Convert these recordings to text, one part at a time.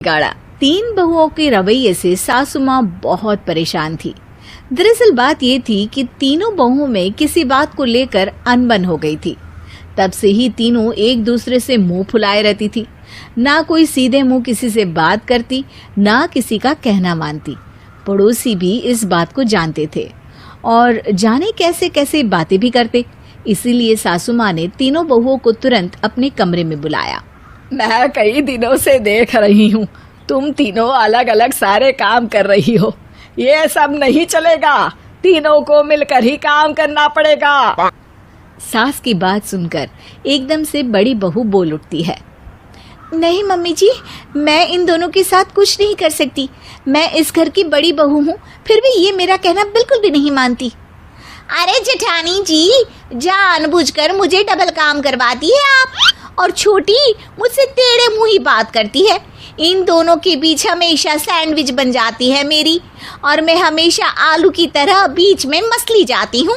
गाड़ा। तीन बहुओं के रवैये से सासू माँ बहुत परेशान थी। दरअसल बात ये थी कि तीनों बहुओं में किसी बात को लेकर अनबन हो गई थी। तब से ही तीनों एक दूसरे से मुंह फुलाए रहती थी। ना कोई सीधे मुंह किसी से बात करती, ना किसी का कहना मानती। पड़ोसी भी इस बात को जानते थे और जाने कैसे कैसे बातें भी करते। इसीलिए सासू माँ ने तीनों बहुओं को तुरंत अपने कमरे में बुलाया। मैं कई दिनों से देख रही हूँ, तुम तीनों अलग अलग सारे काम कर रही हो। ये सब नहीं चलेगा, तीनों को मिलकर ही काम करना पड़ेगा। सास की बात सुनकर एकदम से बड़ी बहू बोल उठती है। नहीं मम्मी जी, मैं इन दोनों के साथ कुछ नहीं कर सकती। मैं इस घर की बड़ी बहू हूँ, फिर भी ये मेरा कहना बिल्कुल भी नहीं मानती। अरे जेठानी जी, जानबूझकर मुझे डबल काम करवाती है आप। और छोटी मुझसे टेढ़े मुंह ही बात करती है। इन दोनों के बीच हमेशा सैंडविच बन जाती है मेरी, और मैं हमेशा आलू की तरह बीच में मसली जाती हूँ।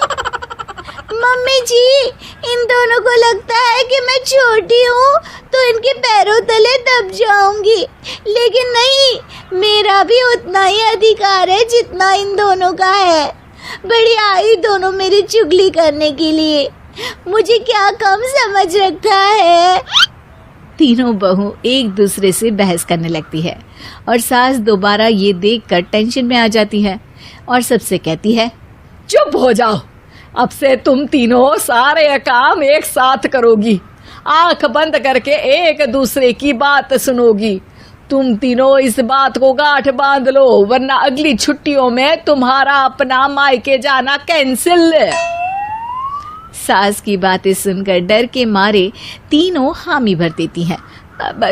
मम्मी जी, इन दोनों को लगता है कि मैं छोटी हूँ तो इनके पैरों तले दब जाऊंगी, लेकिन नहीं, मेरा भी उतना ही अधिकार है जितना इन दोनों का है। बढ़िया आई दोनों मेरी चुगली करने के लिए, मुझे क्या कम समझ रखा है। तीनों बहू एक दूसरे से बहस करने लगती है और सास दोबारा ये देखकर टेंशन में आ जाती है और सबसे कहती है, चुप हो जाओ, अब से तुम तीनों सारे काम एक साथ करोगी। आंख बंद करके एक दूसरे की बात सुनोगी। तुम तीनों इस बात को गांठ बांध लो, वरना अगली छुट्टियों में तुम्हारा अपना मायके जाना कैंसिल। सास की बातें सुनकर डर के मारे तीनों हामी भर देती हैं।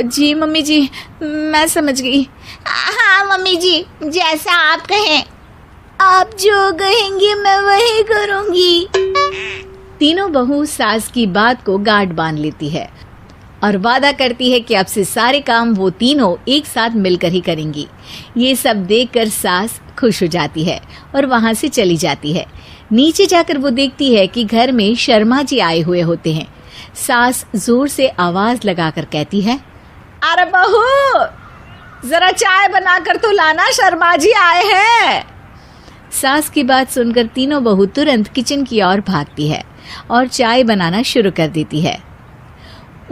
जी मम्मी जी, मैं समझ गई। हाँ मम्मी जी, जैसा आप कहें। आप जो कहेंगी मैं वही करूंगी। तीनों बहू सास की बात को गांठ बांध लेती है और वादा करती है कि अब से सारे काम वो तीनों एक साथ मिलकर ही करेंगी। ये सब देखकर सास खुश हो जाती है और वहां से चली जाती है। नीचे जाकर वो देखती है कि घर में शर्मा जी आए हुए होते हैं। सास जोर से आवाज लगाकर कहती है, अरे बहू, जरा चाय बनाकर तो लाना, शर्मा जी आए हैं। सास की बात सुनकर तीनों बहू तुरंत किचन की ओर भागती है और चाय बनाना शुरू कर देती है।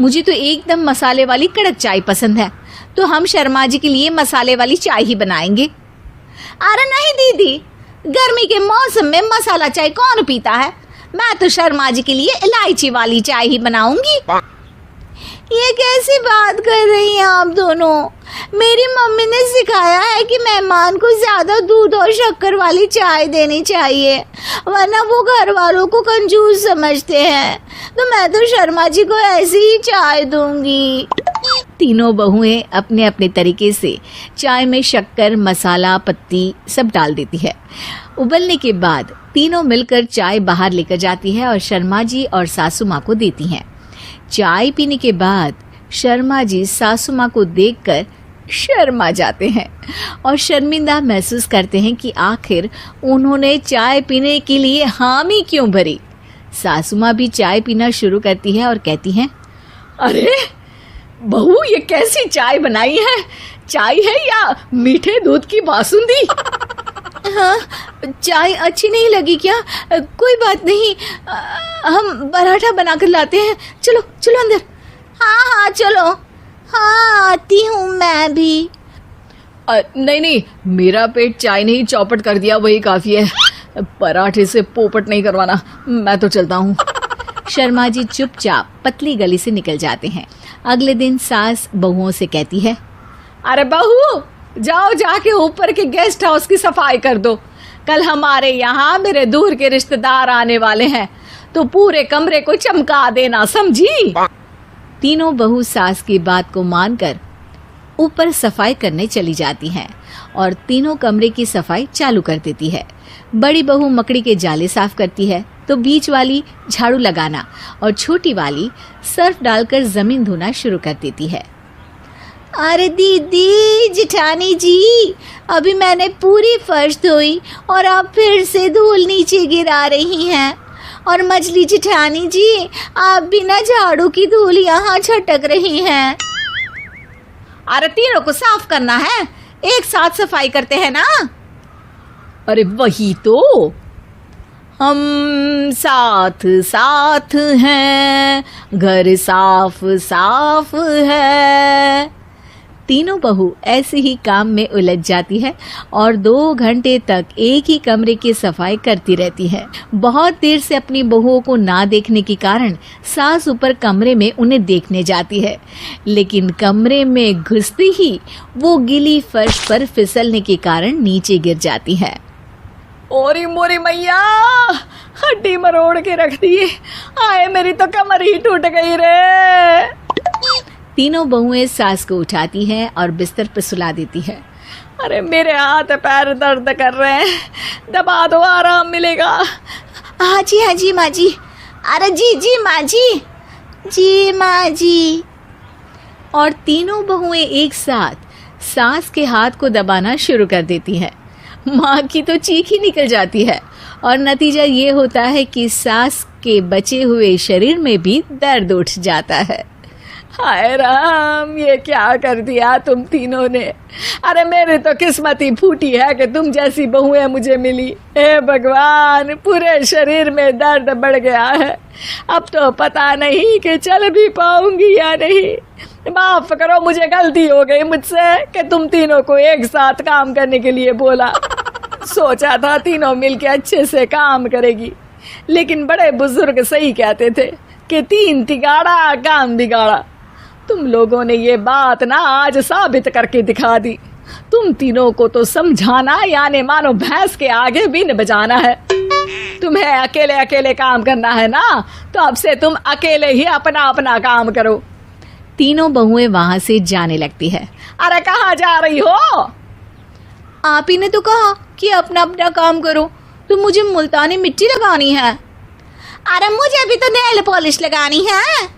मुझे तो एकदम मसाले वाली कड़क चाय पसंद है, तो हम शर्मा जी के लिए मसाले वाली चाय ही बनाएंगे। अरे नहीं दीदी, गर्मी के मौसम में मसाला चाय कौन पीता है? मैं तो शर्मा जी के लिए इलायची वाली चाय ही बनाऊंगी। ये कैसी बात कर रही हैं आप दोनों? मेरी मम्मी ने सिखाया है कि मेहमान को ज्यादा दूध और शक्कर वाली चाय देनी चाहिए, वरना वो घर वालों को कंजूस समझते हैं। तो मैं तो शर्मा जी को ऐसी ही चाय दूंगी। तीनों बहुएं अपने अपने तरीके से चाय में शक्कर, मसाला, पत्ती सब डाल देती है। उबलने के बाद तीनों मिलकर चाय बाहर लेकर जाती है और शर्मा जी और सासू माँ को देती हैं। चाय पीने के बाद शर्मा जी सासू माँ को देखकर शर्मा जाते हैं और शर्मिंदा महसूस करते हैं कि आखिर उन्होंने चाय पीने के लिए हामी क्यों भरी। सासू माँ भी चाय पीना शुरू करती है और कहती हैं, अरे बहू, ये कैसी चाय बनाई है? चाय है या मीठे दूध की बासुंदी? हाँ, चाय अच्छी नहीं लगी क्या? कोई बात नहीं, हम पराठा बनाकर लाते हैं। चलो चलो अंदर। हाँ हाँ चलो। हाँ आती हूँ मैं भी। नहीं नहीं, मेरा पेट चाय ने ही चौपट कर दिया, वही काफी है। पराठे से पोपट नहीं करवाना, मैं तो चलता हूँ। शर्मा जी चुपचाप पतली गली से निकल जाते हैं। अगले दिन सास बहुओं से कहती है, अरे बहू, जाओ जाके ऊपर के गेस्ट हाउस की सफाई कर दो। कल हमारे यहाँ मेरे दूर के रिश्तेदार आने वाले हैं, तो पूरे कमरे को चमका देना, समझी? तीनों बहू सास की बात को मानकर ऊपर सफाई करने चली जाती हैं और तीनों कमरे की सफाई चालू कर देती है। बड़ी बहू मकड़ी के जाले साफ करती है, तो बीच वाली झाड़ू लगाना और छोटी वाली सर्फ डालकर जमीन धोना शुरू कर देती है। अरे दीदी, जेठानी जी, अभी मैंने पूरी फर्श धोई और आप फिर से धूल नीचे गिरा रही हैं। और मछली जेठानी जी, आप बिना झाड़ू की धूल यहाँ छटक रही हैं। अरे तीनों को साफ करना है, एक साथ सफाई करते हैं ना। अरे वही तो, हम साथ साथ हैं, घर साफ साफ है। तीनों बहू ऐसे ही काम में उलझ जाती है और 2 घंटे तक एक ही कमरे की सफाई करती रहती है। बहुत देर से अपनी बहुओं को ना देखने के कारण सास ऊपर कमरे में उन्हें देखने जाती है, लेकिन कमरे में घुसते ही वो गीली फर्श पर फिसलने के कारण नीचे गिर जाती है। ओरी मोरी मैया, हड्डी मरोड़ के रख दी। आए मेरी तो कमर ही टूट गई रे। तीनों बहुएं सास को उठाती हैं और बिस्तर पर सुला देती है। अरे मेरे हाथ पैर दर्द कर रहे हैं, दबा दो, आराम मिलेगा। हाँ जी माँ जी। अरे जी माँ जी माँ जी। और तीनों बहुएं एक साथ सास के हाथ को दबाना शुरू कर देती हैं। माँ की तो चीख ही निकल जाती है और नतीजा ये होता है कि सास के बचे हुए शरीर में भी दर्द उठ जाता है। हाय राम, ये क्या कर दिया तुम तीनों ने। अरे मेरी तो किस्मत ही फूटी है कि तुम जैसी बहुएं मुझे मिली। हे भगवान, पूरे शरीर में दर्द बढ़ गया है। अब तो पता नहीं कि चल भी पाऊंगी या नहीं। माफ करो, मुझे गलती हो गई मुझसे कि तुम तीनों को एक साथ काम करने के लिए बोला। सोचा था तीनों मिलके अच्छे से काम करेगी, लेकिन बड़े बुजुर्ग सही कहते थे कि 3 तिगाड़ा काम बिगाड़ा। तुम लोगों ने ये बात ना आज साबित करके दिखा दी। तुम तीनों को तो समझाना यानी मानो भैंस के आगे बीन बजाना है। तुम्हें अकेले अकेले काम करना है ना, तो अब से तुम अकेले ही अपना अपना काम करो। तीनों बहुएं वहां से जाने लगती है। अरे कहाँ जा रही हो? आप ही ने तो कहा कि अपना अपना काम करो, तो मुझे मुल्तानी मिट्टी लगानी है। अरे मुझे भी तो नेल पॉलिश लगानी है,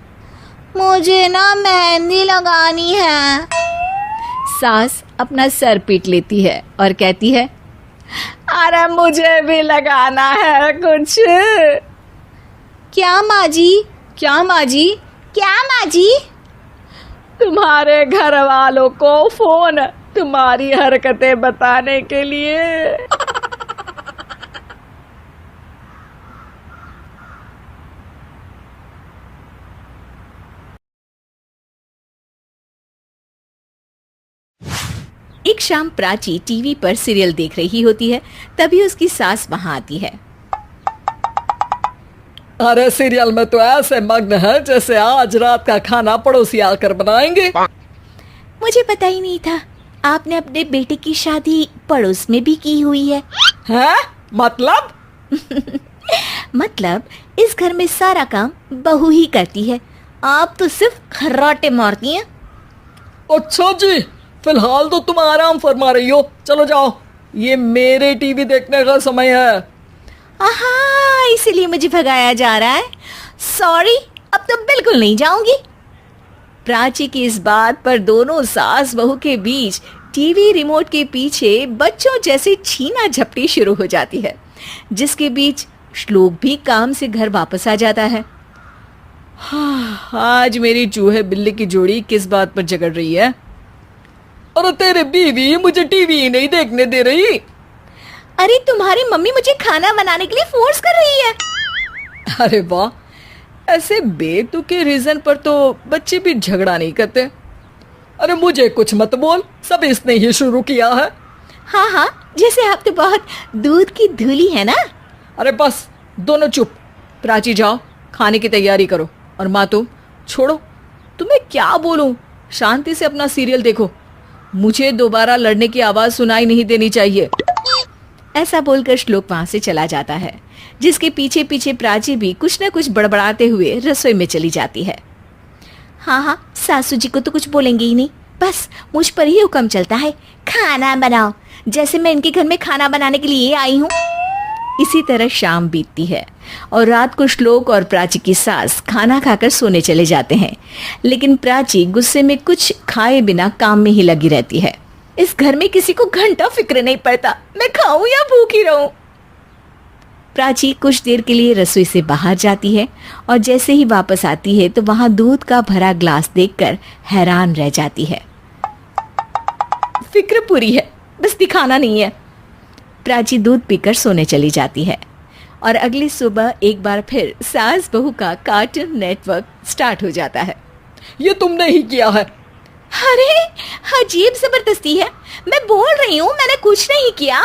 मुझे ना मेहंदी लगानी है। सास अपना सर पीट लेती है और कहती है, अरे मुझे भी लगाना है कुछ। क्या माँ जी? क्या माँ जी? क्या माँ जी? तुम्हारे घर वालों को फोन तुम्हारी हरकतें बताने के लिए। एक शाम प्राची टीवी पर सीरियल देख रही होती है, तभी उसकी सास वहां आती है। अरे सीरियल में तो ऐसे मग्न है जैसे आज रात का खाना पड़ोसी आकर बनाएंगे। मुझे पता ही नहीं था आपने अपने बेटे की शादी पड़ोस में भी की हुई है। हैं? मतलब? मतलब इस घर में सारा काम बहू ही करती है, आप तो सिर्फ खर्राटे मारती हैं। अच्छा जी, फिलहाल तो तुम आराम फरमा रही हो, चलो जाओ, ये मेरे टीवी देखने का समय है। आहा, इसीलिए मुझे भगाया जा रहा है। सॉरी, अब तो बिल्कुल नहीं जाऊंगी। प्राची की इस बात पर दोनों सास बहू के बीच टीवी रिमोट के पीछे बच्चों जैसे छीना झपटी शुरू हो जाती है, जिसके बीच श्लोक भी काम से घर वापस आ जाता है। आज मेरी चूहे बिल्ली की जोड़ी किस बात पर झगड़ रही है? अरे तेरे बीवी मुझे टीवी ही नहीं देखने दे रही। अरे तुम्हारी मम्मी मुझे खाना बनाने के लिए फोर्स कर रही है। अरे वाह, ऐसे बेतुके रीजन पर तो बच्चे भी झगड़ा नहीं करते। अरे मुझे कुछ मत बोल, सब इसने ही शुरू किया है। हाँ हाँ, जैसे आप तो बहुत दूध की धूली है ना। अरे बस दोनों चुप। प्राची जाओ, खाने की तैयारी करो। और माँ तुम छोड़ो, तुम्हें क्या बोलूं, शांति से अपना सीरियल देखो, मुझे दोबारा लड़ने की आवाज सुनाई नहीं देनी चाहिए। ऐसा बोलकर श्लोक वहां से चला जाता है, जिसके पीछे पीछे प्राची भी कुछ न कुछ बड़बड़ाते हुए रसोई में चली जाती है। हाँ हाँ, सासू जी को तो कुछ बोलेंगे ही नहीं, बस मुझ पर ही हुक्म चलता है, खाना बनाओ, जैसे मैं इनके घर में खाना बनाने के लिए आई हूँ। इसी तरह शाम बीतती है और रात को श्लोक और प्राची की सास खाना खाकर सोने चले जाते हैं, लेकिन प्राची गुस्से में कुछ खाए बिना काम में ही लगी रहती है। इस घर में किसी को घंटा फिक्र नहीं पड़ता, मैं खाऊं या भूखी रहूं। प्राची कुछ देर के लिए रसोई से बाहर जाती है और जैसे ही वापस आती है तो वहां दूध का भरा ग्लास देखकर हैरान रह जाती है। फिक्र पूरी है, बस दिखाना नहीं है। प्राची दूध पीकर सोने चली जाती है और अगली सुबह एक बार फिर सास बहू का कार्टून नेटवर्क स्टार्ट हो जाता है। ये तुमने ही किया है। अरे अजीब जबरदस्ती है, मैं बोल रही हूँ मैंने कुछ नहीं किया।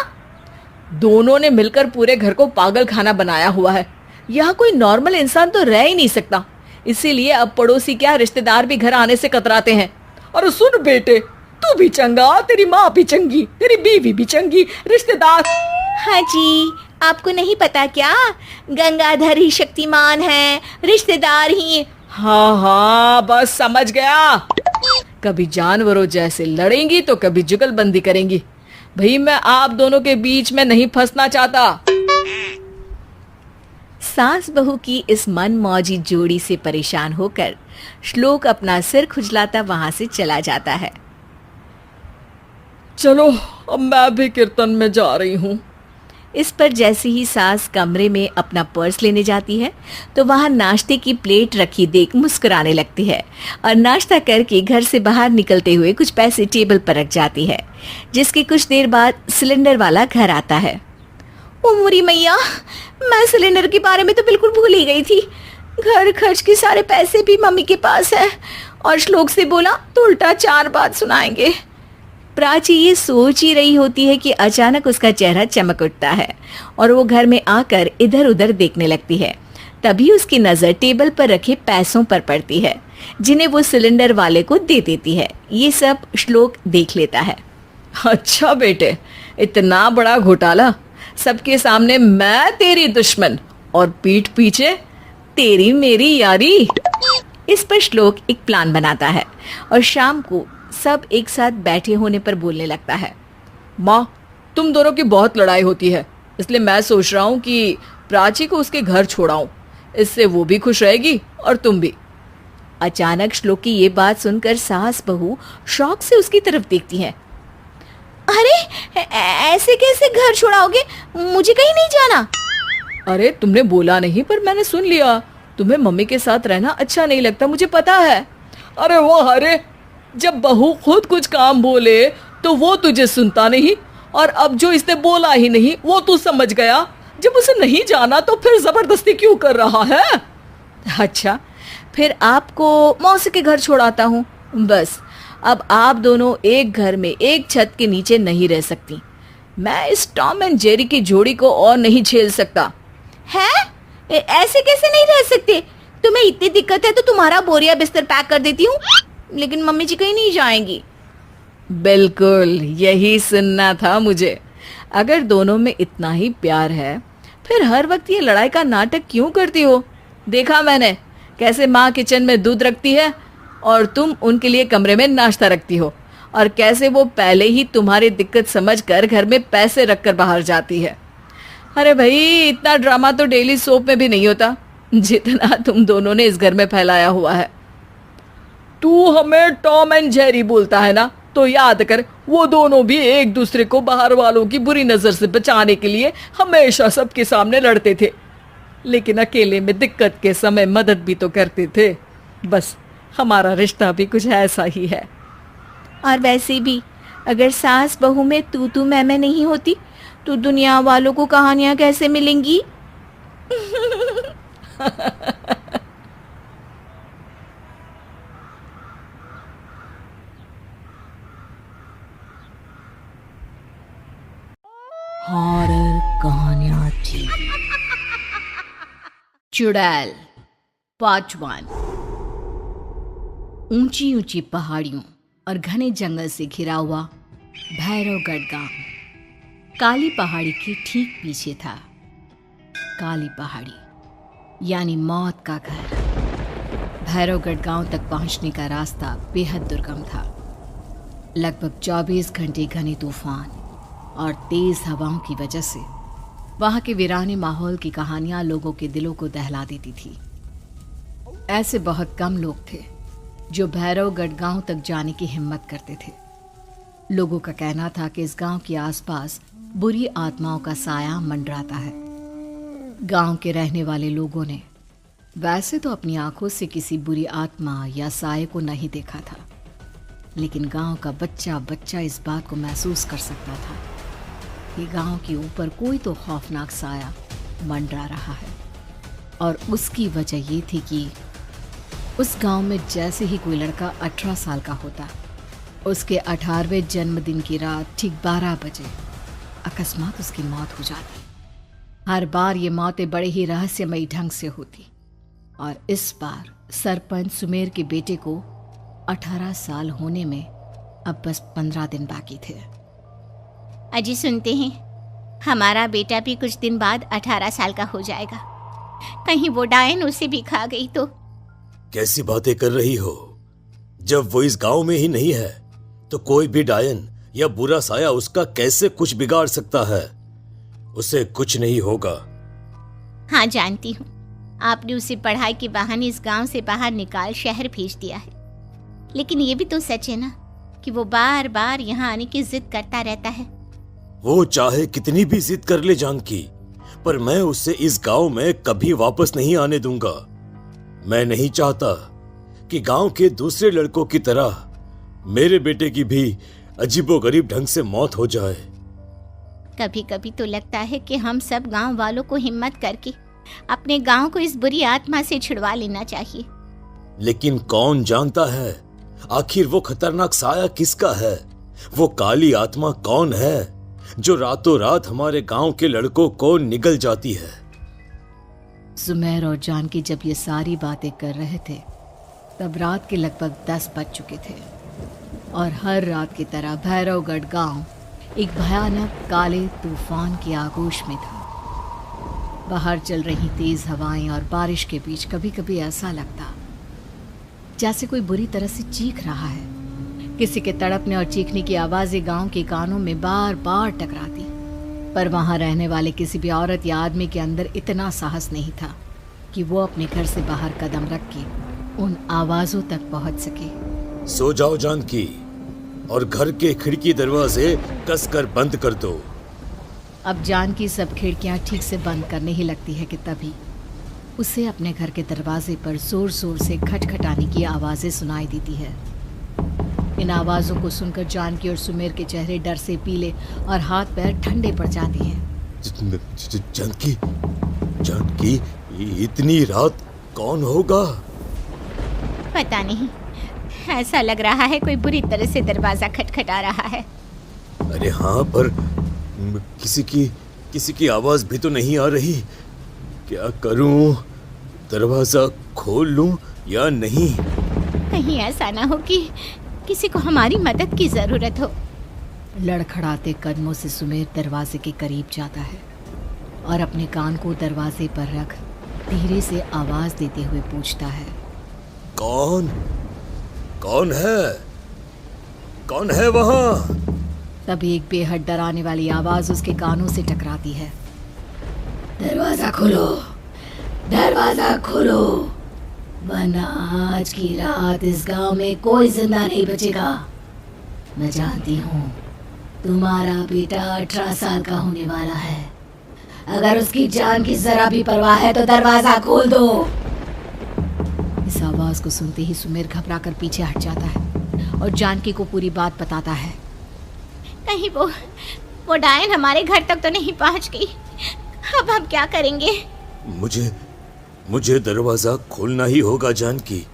दोनों ने मिलकर पूरे घर को पागल खाना बनाया हुआ है। यहाँ कोई नॉर्मल इंसान तो रह ही नहीं सकता, इसीलिए अब पड़ोसी क्या रिश्तेदार भी घर आने से कतराते हैं। और सुन बेटे, तू भी चंगा, तेरी माँ भी चंगी, तेरी बीवी भी चंगी, रिश्तेदार। हाँ जी, आपको नहीं पता क्या, गंगाधर ही शक्तिमान है, रिश्तेदार ही। हाँ हाँ बस समझ गया। कभी जानवरों जैसे लड़ेंगी तो कभी जुगलबंदी करेंगी। भाई मैं आप दोनों के बीच में नहीं फंसना चाहता। सास बहू की इस मनमौजी जोड़ी से परेशान होकर श्लोक अपना सिर खुजलाता वहां से चला जाता है। चलो अब मैं भी कीर्तन में जा रही हूँ। इस पर जैसे ही सास कमरे में अपना पर्स लेने जाती है तो वहां नाश्ते की प्लेट रखी देख मुस्कुराने लगती है और नाश्ता करके घर से बाहर निकलते हुए कुछ पैसे टेबल पर रख जाती है, जिसके कुछ देर बाद सिलेंडर वाला घर आता है। ओ मुरी मैया, मैं सिलेंडर के बारे में तो बिल्कुल भूल ही गई थी। घर खर्च के सारे पैसे भी मम्मी के पास है और श्लोक से बोला तो उल्टा 4 बात सुनाएंगे। प्राची ये सोच ही रही होती है कि अचानक उसका चेहरा चमक उठता है और वो घर में आकर इधर उधर देखने लगती है। तभी उसकी नजर टेबल पर रखे पैसों पर पड़ती है, जिन्हें वो सिलेंडर वाले को दे देती है। ये सब श्लोक देख लेता है। अच्छा बेटे, इतना बड़ा घोटाला, सबके सामने मैं तेरी दुश्मन और पीठ पीछे तेरी मेरी यारी। इस पर श्लोक एक प्लान बनाता है और शाम को सब एक साथ बैठे होने पर बोलने लगता है। माँ, तुम दोनों की बहुत लड़ाई होती है, इसलिए मैं सोच रहा हूँ कि प्राची को उसके घर छोड़ाऊं, इससे वो भी खुश रहेगी और तुम भी। अचानक श्लोक की ये बात सुनकर सास बहू शौक से उसकी तरफ देखती हैं। अरे ऐसे कैसे घर छोड़ाओगे, मुझे कहीं नहीं जाना। अरे तुमने बोला नहीं पर मैंने सुन लिया, तुम्हें मम्मी के साथ रहना अच्छा नहीं लगता, मुझे पता है। अरे वो अरे, जब बहू खुद कुछ काम बोले तो वो तुझे सुनता नहीं, और अब जो इसने बोला ही नहीं वो तू समझ गया। जब उसे नहीं जाना तो फिर जबरदस्ती क्यों कर रहा है? अच्छा, फिर आपको मौसी के घर छोड़ाता हूँ। बस अब आप दोनों एक घर में एक छत के नीचे नहीं रह सकती। मैं इस टॉम एंड जेरी की जोड़ी को और नहीं झेल सकता। है? ऐसे कैसे नहीं रह सकते? तुम्हें इतनी दिक्कत है तो तुम्हारा बोरिया बिस्तर पैक कर देती हूँ, लेकिन मम्मी जी कहीं नहीं जाएंगी। बिल्कुल यही सुनना था मुझे। अगर दोनों में इतना ही प्यार है फिर हर वक्त ये लड़ाई का नाटक क्यों करती हो? देखा मैंने कैसे माँ किचन में दूध रखती है और तुम उनके लिए कमरे में नाश्ता रखती हो, और कैसे वो पहले ही तुम्हारी दिक्कत समझकर घर में पैसे रखकर बाहर जाती है। अरे भाई, इतना ड्रामा तो डेली सोप में भी नहीं होता जितना तुम दोनों ने इस घर में फैलाया हुआ है। तू हमें टॉम एंड जेरी बोलता है ना, तो याद कर वो दोनों भी एक दूसरे को बाहर वालों की बुरी नजर से बचाने के लिए हमेशा सबके सामने लड़ते थे, लेकिन अकेले में दिक्कत के समय मदद भी तो करते थे। बस हमारा रिश्ता भी कुछ ऐसा ही है। और वैसे भी अगर सास बहू में तू मैं नहीं होती तो दुनिया वालों को कहानियां कैसे मिलेंगी? हॉरर कहानियां थी। चुड़ैल पार्ट 1। ऊंची ऊंची पहाड़ियों और घने जंगल से घिरा हुआ भैरवगढ़ गांव काली पहाड़ी के ठीक पीछे था। काली पहाड़ी यानी मौत का घर। भैरवगढ़ गांव तक पहुंचने का रास्ता बेहद दुर्गम था। लगभग 24 घंटे घने तूफान और तेज हवाओं की वजह से वहां के वीराने माहौल की कहानियां लोगों के दिलों को दहला देती थी। ऐसे बहुत कम लोग थे जो भैरवगढ़ गांव तक जाने की हिम्मत करते थे। लोगों का कहना था कि इस गांव के आसपास बुरी आत्माओं का साया मंडराता है। गांव के रहने वाले लोगों ने वैसे तो अपनी आंखों से किसी बुरी आत्मा या साये को नहीं देखा था, लेकिन गांव का बच्चा बच्चा इस बात को महसूस कर सकता था कि गांव के ऊपर कोई तो खौफनाक साया मंडरा रहा है। और उसकी वजह ये थी कि उस गांव में जैसे ही कोई लड़का 18 साल का होता, उसके 18वें जन्मदिन की रात ठीक 12 बजे अकस्मात उसकी मौत हो जाती। हर बार ये मौतें बड़े ही रहस्यमयी ढंग से होती और इस बार सरपंच सुमेर के बेटे को 18 साल होने में अब बस 15 दिन बाकी थे। अजी सुनते हैं, हमारा बेटा भी कुछ दिन बाद 18 साल का हो जाएगा। कहीं वो डायन उसे भी खा गई तो? कैसी बातें कर रही हो? जब वो इस गांव में ही नहीं है तो कोई भी डायन या बुरा साया उसका कैसे कुछ बिगाड़ सकता है? उसे कुछ नहीं होगा। हाँ जानती हूँ, आपने उसे पढ़ाई के बहाने इस गांव से बाहर निकाल शहर भेज दिया है, लेकिन ये भी तो सच है ना कि वो बार बार यहाँ आने की जिद करता रहता है। वो चाहे कितनी भी जिद कर ले जानकी, पर मैं उसे इस गांव में कभी वापस नहीं आने दूंगा। मैं नहीं चाहता कि गांव के दूसरे लड़कों की तरह मेरे बेटे की भी अजीबोगरीब ढंग से मौत हो जाए। कभी कभी तो लगता है कि हम सब गांव वालों को हिम्मत करके अपने गांव को इस बुरी आत्मा से छुड़वा लेना चाहिए। लेकिन कौन जानता है आखिर वो खतरनाक साया किसका है? वो काली आत्मा कौन है जो रातों रात हमारे गांव के लड़कों को निगल जाती है? सुमेर और जानकी जब ये सारी बातें कर रहे थे तब रात के लगभग 10 बज चुके थे और हर रात की तरह भैरवगढ़ गांव एक भयानक काले तूफान की आगोश में था। बाहर चल रही तेज हवाएं और बारिश के बीच कभी कभी ऐसा लगता जैसे कोई बुरी तरह से चीख रहा है। किसी के तड़पने और चीखने की आवाजें गांव के कानों में बार बार टकराती, पर वहां रहने वाले किसी भी औरत या आदमी के अंदर इतना साहस नहीं था कि वो अपने घर से बाहर कदम रख के उन आवाजों तक पहुंच सके। सो जाओ जानकी और घर के खिड़की दरवाजे कसकर बंद कर दो। अब जानकी सब खिड़कियां ठीक से बंद करने ही लगती है कि तभी उसे अपने घर के दरवाजे पर जोर जोर से खटखटाने की आवाजें सुनाई देती है। इन आवाजों को सुनकर जानकी और सुमेर के चेहरे डर से पीले और हाथ पैर ठंडे पड़ जाते हैं। जानकी, जानकी, इतनी रात कौन होगा? पता नहीं, ऐसा लग रहा है कोई बुरी तरह से दरवाजा खटखटा रहा है। अरे हाँ, पर किसी की आवाज भी तो नहीं आ रही। क्या करूं? दरवाजा खोल लूं या नहीं? कहीं ऐसा ना हो कि किसी को हमारी मदद की जरूरत हो। लड़खड़ाते कदमों से सुमेर दरवाजे के करीब जाता है और अपने कान को दरवाजे पर रख धीरे से आवाज देते हुए पूछता है, कौन है? कौन है वहां? तभी एक बेहद डराने वाली आवाज उसके कानों से टकराती है। दरवाजा खोलो, दरवाजा खोलो, वरना आज की रात इस गांव में कोई जिंदा नहीं बचेगा। मैं जानती हूँ तुम्हारा बेटा 18 साल का होने वाला है। अगर उसकी जान की जरा भी परवाह है तो दरवाजा खोल दो। इस आवाज को सुनते ही सुमेर घबराकर पीछे हट जाता है और जानकी को पूरी बात बताता है। कहीं वो डायन हमारे घर तक तो नहीं पहुंच गई? अब हम क्या करेंगे? मुझे दरवाजा खोलना ही होगा जानकी।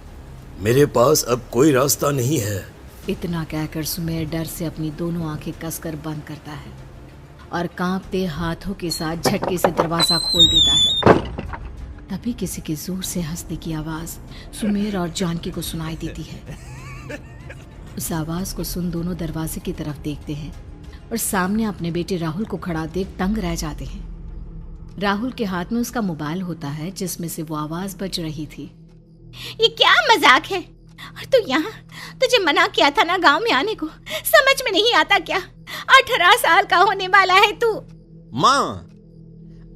मेरे पास अब कोई रास्ता नहीं है। इतना कहकर सुमेर डर से अपनी दोनों आंखें कसकर बंद करता है और कांपते हाथों के साथ झटके से दरवाजा खोल देता है। तभी किसी के जोर से हंसने की आवाज सुमेर और जानकी को सुनाई देती है। उस आवाज को सुन दोनों दरवाजे की तरफ देखते हैं और सामने अपने बेटे राहुल को खड़ा देख दंग रह जाते हैं। राहुल के हाथ में उसका मोबाइल होता है जिसमें से वो आवाज बज रही थी। ये क्या मजाक है? और तू यहाँ, तुझे मना किया था ना गांव में आने को, समझ में नहीं आता क्या? 18 साल का होने वाला है तू। माँ,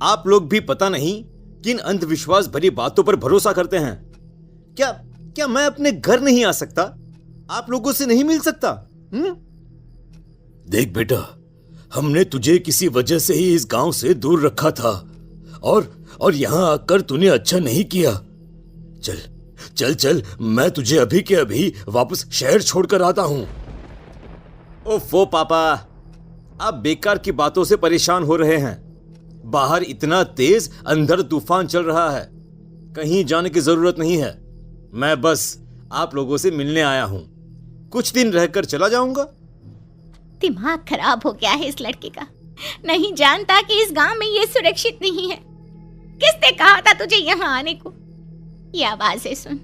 आप लोग भी पता नहीं किन अंधविश्वास भरी बातों पर भरोसा करते हैं। क्या मैं अपने घर नहीं आ सकता? आप लोगों से नहीं मिल सकता? देख बेटा, हमने तुझे किसी वजह से ही इस गांव से दूर रखा था और यहां आकर तूने अच्छा नहीं किया। चल, मैं तुझे अभी के अभी वापस शहर छोड़कर आता हूं। ओफो पापा, आप बेकार की बातों से परेशान हो रहे हैं। बाहर इतना तेज अंधड़ तूफान चल रहा है, कहीं जाने की जरूरत नहीं है। मैं बस आप लोगों से मिलने आया हूं, कुछ दिन रहकर चला जाऊंगा। दिमाग खराब हो गया है इस लड़के का, नहीं जानता कि इस गांव में ये सुरक्षित नहीं है। किसने कहा था तुझे यहाँ आने को? ये आवाजें सुन,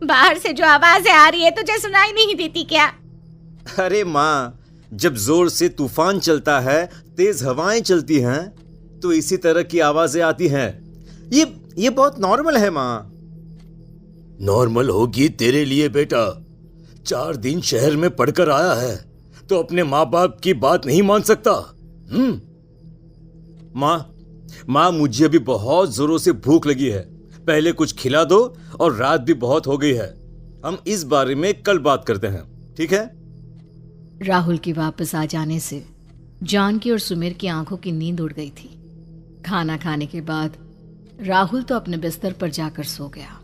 बाहर से जो आवाजें आ रही है तुझे सुनाई नहीं देती क्या? अरे माँ, जब जोर से तूफान चलता है, तेज हवाएं चलती हैं, तो इसी तरह की आवाजें आती हैं। ये बहुत नॉर्मल है माँ। नॉर्मल होगी तेरे लिए बेटा। 4 दिन शहर में पढ़कर आया है तो अपने माँ बाप की बात नहीं मान सकता। माँ, मुझे अभी बहुत जोरों से भूख लगी है, पहले कुछ खिला दो, और रात भी बहुत हो गई है। हम इस बारे में कल बात करते हैं, ठीक है? राहुल के वापस आ जाने से जानकी और सुमेर की आंखों की नींद उड़ गई थी। खाना खाने के बाद राहुल तो अपने बिस्तर पर जाकर सो गया,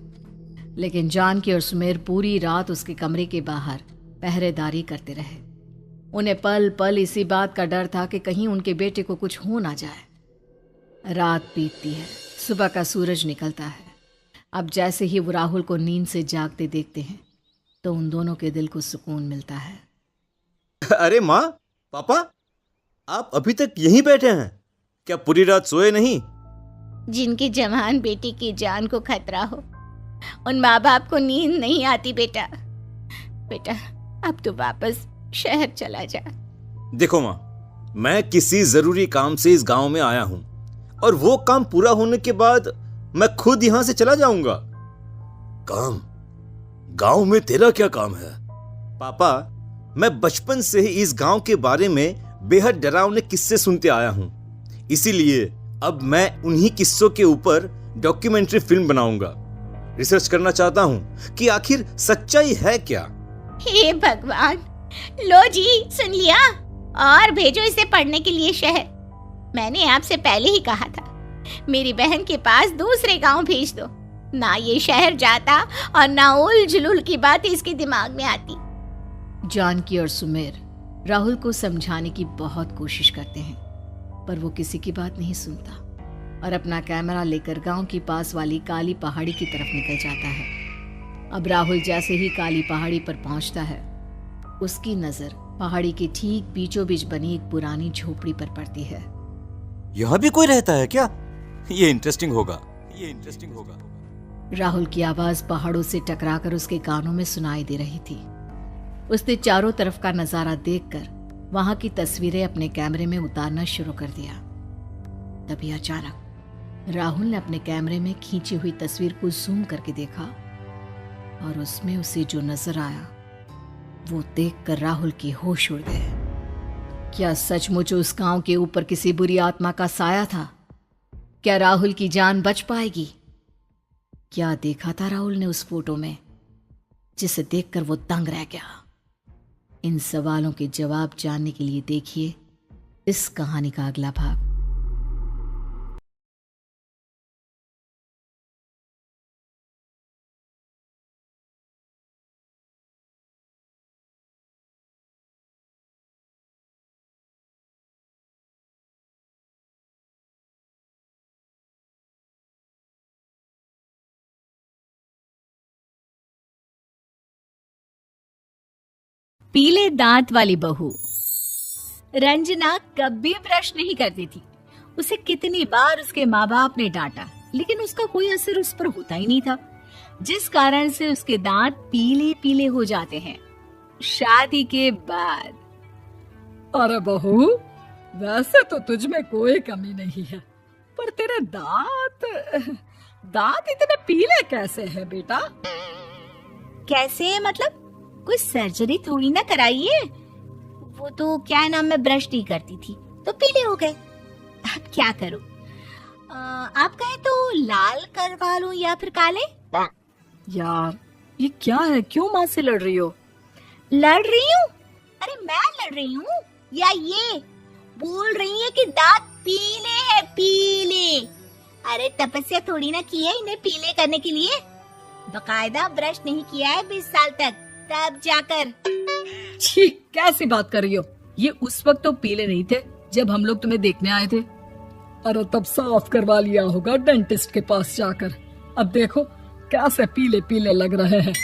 लेकिन जानकी और सुमेर पूरी रात उसके कमरे के बाहर पहरेदारी करते रहे। उन्हें पल पल इसी बात का डर था कि कहीं उनके बेटे को कुछ हो ना जाए। रात बीतती है, सुबह का सूरज निकलता है। अब जैसे ही वो राहुल को नींद से जागते देखते हैं तो उन दोनों के दिल को सुकून मिलता है। अरे माँ, पापा, आप अभी तक यहीं बैठे हैं क्या? पूरी रात सोए नहीं? जिनकी जवान बेटी की जान को खतरा हो, उन माँ बाप को नींद नहीं आती बेटा। बेटा, अब तो वापस शहर चला जा। देखो माँ, मैं किसी जरूरी काम से इस गांव में आया हूं, और वो काम पूरा होने के बाद मैं खुद यहां से चला जाऊंगा। काम? गांव में तेरा क्या काम है? पापा, मैं बचपन से ही इस गांव के बारे में बेहद डरावने किस्से सुनते आया हूं, इसीलिए अब मैं उन्हीं किस्सों के ऊपर डॉक्यूमेंट्री फिल्म बनाऊंगा। रिसर्च करना चाहता हूं कि आखिर सच्चाई है क्या। हे भगवान, लो जी, सुन लिया, और भेजो इसे पढ़ने के लिए शहर। मैंने आपसे पहले ही कहा था, मेरी बहन के पास दूसरे गांव भेज दो। ना ये शहर जाता और ना उल जुलूल की बात इसके दिमाग में आती। जानकी और सुमेर राहुल को समझाने की बहुत कोशिश करते हैं, पर वो किसी की बात नहीं सुनता और अपना कैमरा लेकर गांव की पास वाली काली पहाड़ी की तरफ निकल जाता है। अब राहुल जैसे ही काली पहाड़ी पर पहुंचता है, उसकी नजर पहाड़ी के ठीक बीचों बीच बनी एक पुरानी झोपड़ी पर पड़ती है। यहाँ भी कोई रहता है क्या? ये इंटरेस्टिंग होगा। राहुल की आवाज पहाड़ों से टकराकर उसके कानों में सुनाई दे रही थी। उसने चारों तरफ का नजारा देखकर वहां की तस्वीरें अपने कैमरे में उतारना शुरू कर दिया। तभी अचानक राहुल ने अपने कैमरे में खींची हुई तस्वीर को जूम करके देखा, और उसमें उसे जो नजर आया वो देखकर राहुल के होश उड़ गए। क्या सचमुच उस गांव के ऊपर किसी बुरी आत्मा का साया था? क्या राहुल की जान बच पाएगी? क्या देखा था राहुल ने उस फोटो में जिसे देखकर वो दंग रह गया? इन सवालों के जवाब जानने के लिए देखिए इस कहानी का अगला भाग। पीले दांत वाली बहू। रंजना कभी ब्रश नहीं करती थी। उसे कितनी बार उसके माँ बाप ने डांटा, लेकिन उसका कोई असर उस पर होता ही नहीं था, जिस कारण से उसके दांत पीले पीले हो जाते हैं। शादी के बाद अरे बहू, वैसे तो तुझ में कोई कमी नहीं है, पर तेरे दांत इतने पीले कैसे हैं बेटा? कैसे मतलब? कोई सर्जरी थोड़ी ना कराइए। वो तो क्या नाम, मैं ब्रश नहीं करती थी तो पीले हो गए। अब क्या करूं? आप कहें तो लाल करवा लूं या फिर काले? यार ये क्या है, क्यों माँ से लड़ रही हो? लड़ रही हूँ? अरे मैं लड़ रही हूँ या ये बोल रही है कि दांत पीले हैं, पीले? अरे तपस्या थोड़ी ना की है इन्हें पीले करने के लिए। बकायदा ब्रश नहीं किया है 20 साल तक, तब जाकर। छी, कैसी बात कर रही हो? ये उस वक्त तो पीले नहीं थे जब हम लोग तुम्हें देखने आए थे। अरे तब साफ करवा लिया होगा डेंटिस्ट के पास जाकर। अब देखो कैसे पीले पीले लग रहे हैं।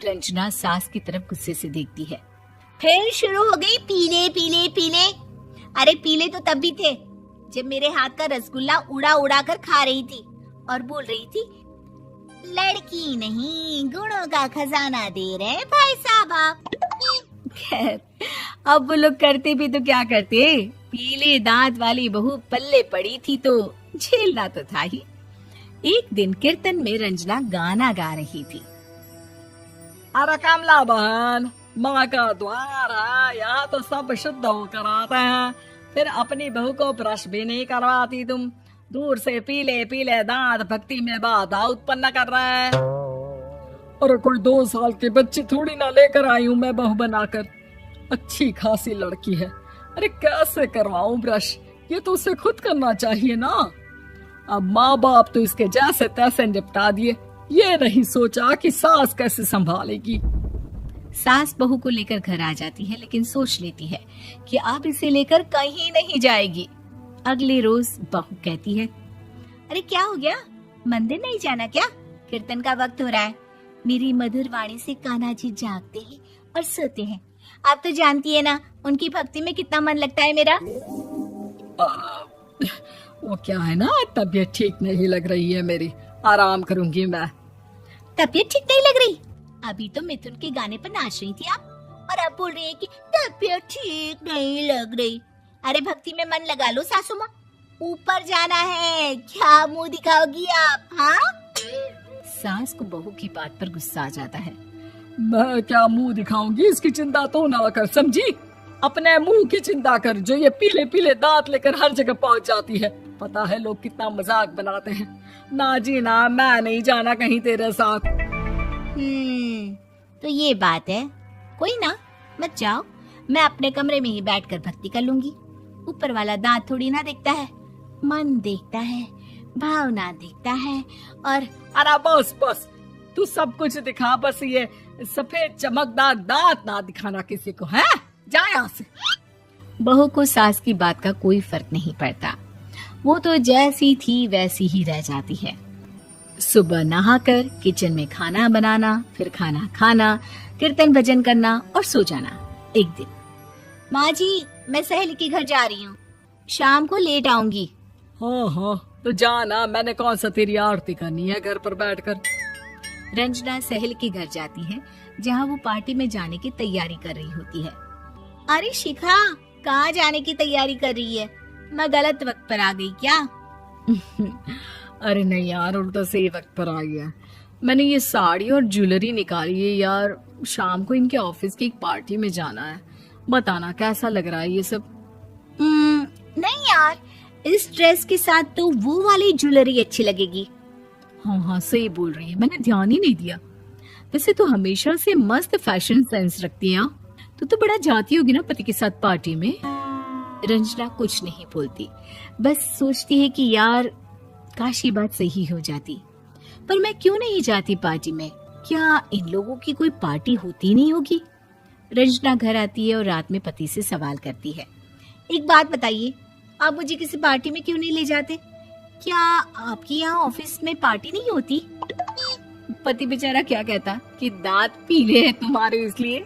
रंजना सास की तरफ गुस्से से देखती है। फिर शुरू हो गई पीले पीले पीले। अरे पीले तो तब भी थे जब मेरे हाथ का रसगुल्ला उड़ा उड़ा कर खा रही थी और बोल रही थी, लड़की नहीं गुणों का खजाना दे रहे भाई साहब आप। खैर, अब वो लोग करते भी तो क्या करते, पीले दांत वाली बहू पल्ले पड़ी थी तो झेलना तो था ही। एक दिन कीर्तन में रंजना गाना गा रही थी। अरे कमला बहन, माँ का द्वार है, यहाँ तो सब शुद्ध होकर आते हैं, फिर अपनी बहू को ब्रश भी नहीं करवाती तुम। दूर से पीले पीले दांत भक्ति में बाधा उत्पन्न कर रहे हैं। अरे कोई 2 साल के बच्चे थोड़ी ना लेकर आई हूँ मैं बहू बनाकर। अच्छी खासी लड़की है, अरे कैसे करवाऊं ब्रश? ये तो उसे खुद करना चाहिए ना। अब माँ बाप तो इसके जैसे तैसे निपटा दिए, ये नहीं सोचा कि सास कैसे संभालेगी। सास बहू को लेकर घर आ जाती है, लेकिन सोच लेती है कि अब इसे लेकर कहीं नहीं जाएगी। अगले रोज बहू कहती है, अरे क्या हो गया, मंदिर नहीं जाना क्या? कीर्तन का वक्त हो रहा है। मेरी मधुर वाणी से कान्हा जी जागते हैं और सोते हैं। आप तो जानती है ना उनकी भक्ति में कितना मन लगता है मेरा। वो क्या है ना, तबीयत ठीक नहीं लग रही है मेरी, आराम करूंगी मैं। तबीयत ठीक नहीं लग रही? अभी तो मिथुन के गाने पर नाच रही थी आप, और अब बोल रही है कि तबीयत ठीक नहीं लग रही। अरे भक्ति में मन लगा लो सासू माँ, ऊपर जाना है, क्या मुंह दिखाओगी आप? हाँ, सास को बहू की बात पर गुस्सा आ जाता है। मैं क्या मुंह दिखाऊंगी, इसकी चिंता तो ना कर, समझी? अपने मुंह की चिंता कर, जो ये पीले पीले दांत लेकर हर जगह पहुंच जाती है। पता है लोग कितना मजाक बनाते हैं। ना जी ना, मैं नहीं जाना कहीं तेरे साथ। तो ये बात है। कोई ना, मत जाओ, मैं अपने कमरे में ही बैठकर भक्ति कर लूंगी। ऊपर वाला दांत थोड़ी ना देखता है, मन देखता है, भावना देखता है। और अरे बस बस, तू सब कुछ दिखा, बस ये सफेद चमकदार दांत ना दिखाना किसी को, है? जा यहाँ से। बहू को सास की बात का कोई फर्क नहीं पड़ता, वो तो जैसी थी वैसी ही रह जाती है। सुबह नहाकर किचन में खाना बनाना, फिर खाना खाना, कीर्तन भजन करना और सो जाना। एक दिन, माँ जी मैं सहेली के घर जा रही हूँ, शाम को लेट आऊंगी। हाँ हाँ, तो जाना, मैंने कौन सा तेरी आरती करनी है घर पर बैठकर। रंजना सहेल के घर जाती है, जहाँ वो पार्टी में जाने की तैयारी कर रही होती है। अरे शिखा, कहाँ जाने की तैयारी कर रही है? मैं गलत वक्त पर आ गई क्या? अरे नहीं यार, उल्टा सही वक्त पर आ गया। मैंने ये साड़ी और ज्वेलरी निकाली है यार, शाम को इनके ऑफिस की एक पार्टी में जाना है। बताना कैसा लग रहा है ये सब? नहीं यार, इस ड्रेस के साथ तो वो वाली ज्वेलरी अच्छी लगेगी। हाँ हाँ, सही बोल रही है, मैंने ध्यान ही नहीं दिया। वैसे तो हमेशा से मस्त फैशन सेंस रखती है। तो बड़ा जाती होगी ना पति के साथ पार्टी में। रंजना कुछ नहीं बोलती, बस सोचती है कि यार काश ये बात सही हो जाती, पर मैं क्यों नहीं जाती पार्टी में? क्या इन लोगों की कोई पार्टी होती नहीं होगी? रंजना घर आती है और रात में पति से सवाल करती है, एक बात बताइए, आप मुझे किसी पार्टी में क्यों नहीं ले जाते? क्या आपकी यहाँ ऑफिस में पार्टी नहीं होती? पति बेचारा क्या कहता कि दांत पीले हैं तुम्हारे इसलिए।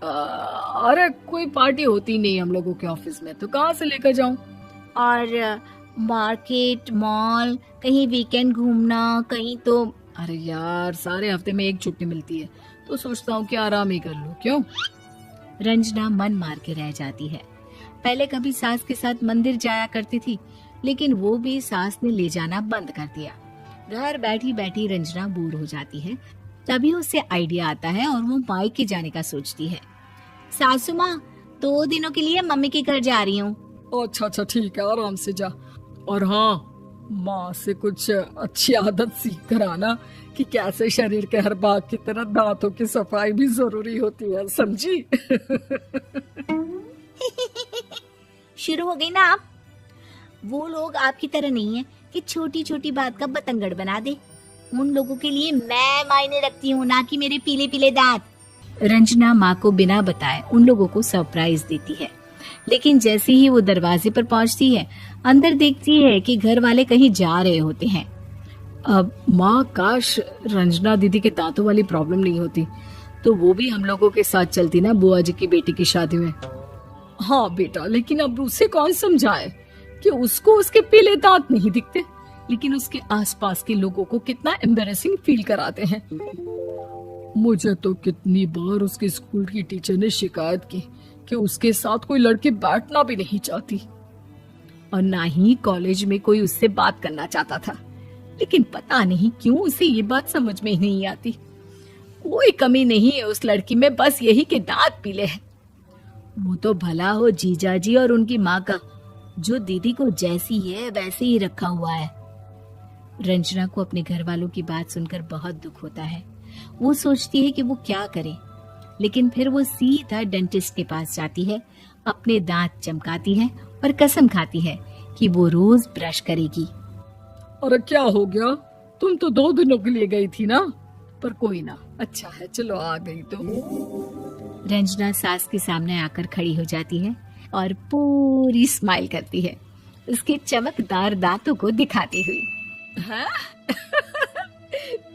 अरे कोई पार्टी होती नहीं हम लोगों के ऑफिस में, तो कहाँ से लेकर जाऊं? और मार्केट, मॉल, कहीं वीकेंड घूमना, कहीं तो। अरे यार, सारे हफ्ते में एक छुट्टी मिलती है, तो सोचता हूँ कि आराम ही कर लूं। क्यों? रंजना मन मार के रह जाती है। पहले कभी सास के साथ मंदिर जाया करती थी, लेकिन वो भी सास ने ले जाना बंद कर दिया। घर बैठी बैठी रंजना बोर हो जाती है। तभी उसे आइडिया आता है और वो मायके जाने का सोचती है। सासू माँ, 2 दिनों के लिए मम्मी के घर जा रही हूँ। अच्छा अच्छा, ठीक है, आराम से जा। और हाँ, माँ से कुछ अच्छी आदत सीख कर आना कि कैसे शरीर के हर भाग की तरह दांतों की सफाई भी जरूरी होती है, समझी? शुरू हो गई ना आप। वो लोग आपकी तरह नहीं है कि छोटी छोटी बात का बतंगड़ बना दे। उन लोगों के लिए मैं मायने रखती हूँ, ना कि मेरे पीले पीले दांत। रंजना माँ को बिना बताए उन लोगों को सरप्राइज देती है, लेकिन जैसे ही वो दरवाजे पर पहुंचती है, अंदर देखती है कि घर वाले कहीं जा रहे होते हैं। अब माँ, काश रंजना दीदी के दांतों वाली प्रॉब्लम नहीं होती तो वो भी हम लोगों के साथ चलती ना बुआ जी की बेटी की शादी में। हाँ बेटा, लेकिन अब उसे कौन समझाए कि उसको उसके पीले दांत नहीं दिखते, लेकिन उसके आसपास के लोगों को कितना एम्बैरेसिंग फील कराते हैं। मुझे तो कितनी बार उसके स्कूल की टीचर ने शिकायत की कि उसके साथ कोई लड़की बैठना भी नहीं चाहती, और ना ही कॉलेज में कोई उससे बात करना चाहता था। लेकिन पता नहीं क्यों उसे ये बात समझ में ही नहीं आती। कोई कमी नहीं है उस लड़की में, बस यही कि दांत पीले हैं। वो तो भला हो जीजा जी और उनकी माँ का, जो दीदी को जैसी है वैसे ही रखा हुआ है। रंजना को अपने घर वालों की बात सुनकर बहुत दुख होता है। वो सोचती है कि वो क्या करे, लेकिन फिर वो सीधा डेंटिस्ट के पास जाती है, अपने दांत चमकाती है और कसम खाती है कि वो रोज ब्रश करेगी। और क्या हो गया, तुम तो 2 दिनों के लिए गई थी ना, पर कोई ना, अच्छा है, चलो आ गई तो। रंजना सास के सामने आकर खड़ी हो जाती है और पूरी स्माइल करती है, उसके चमकदार दांतों को दिखाती हुई। हैं?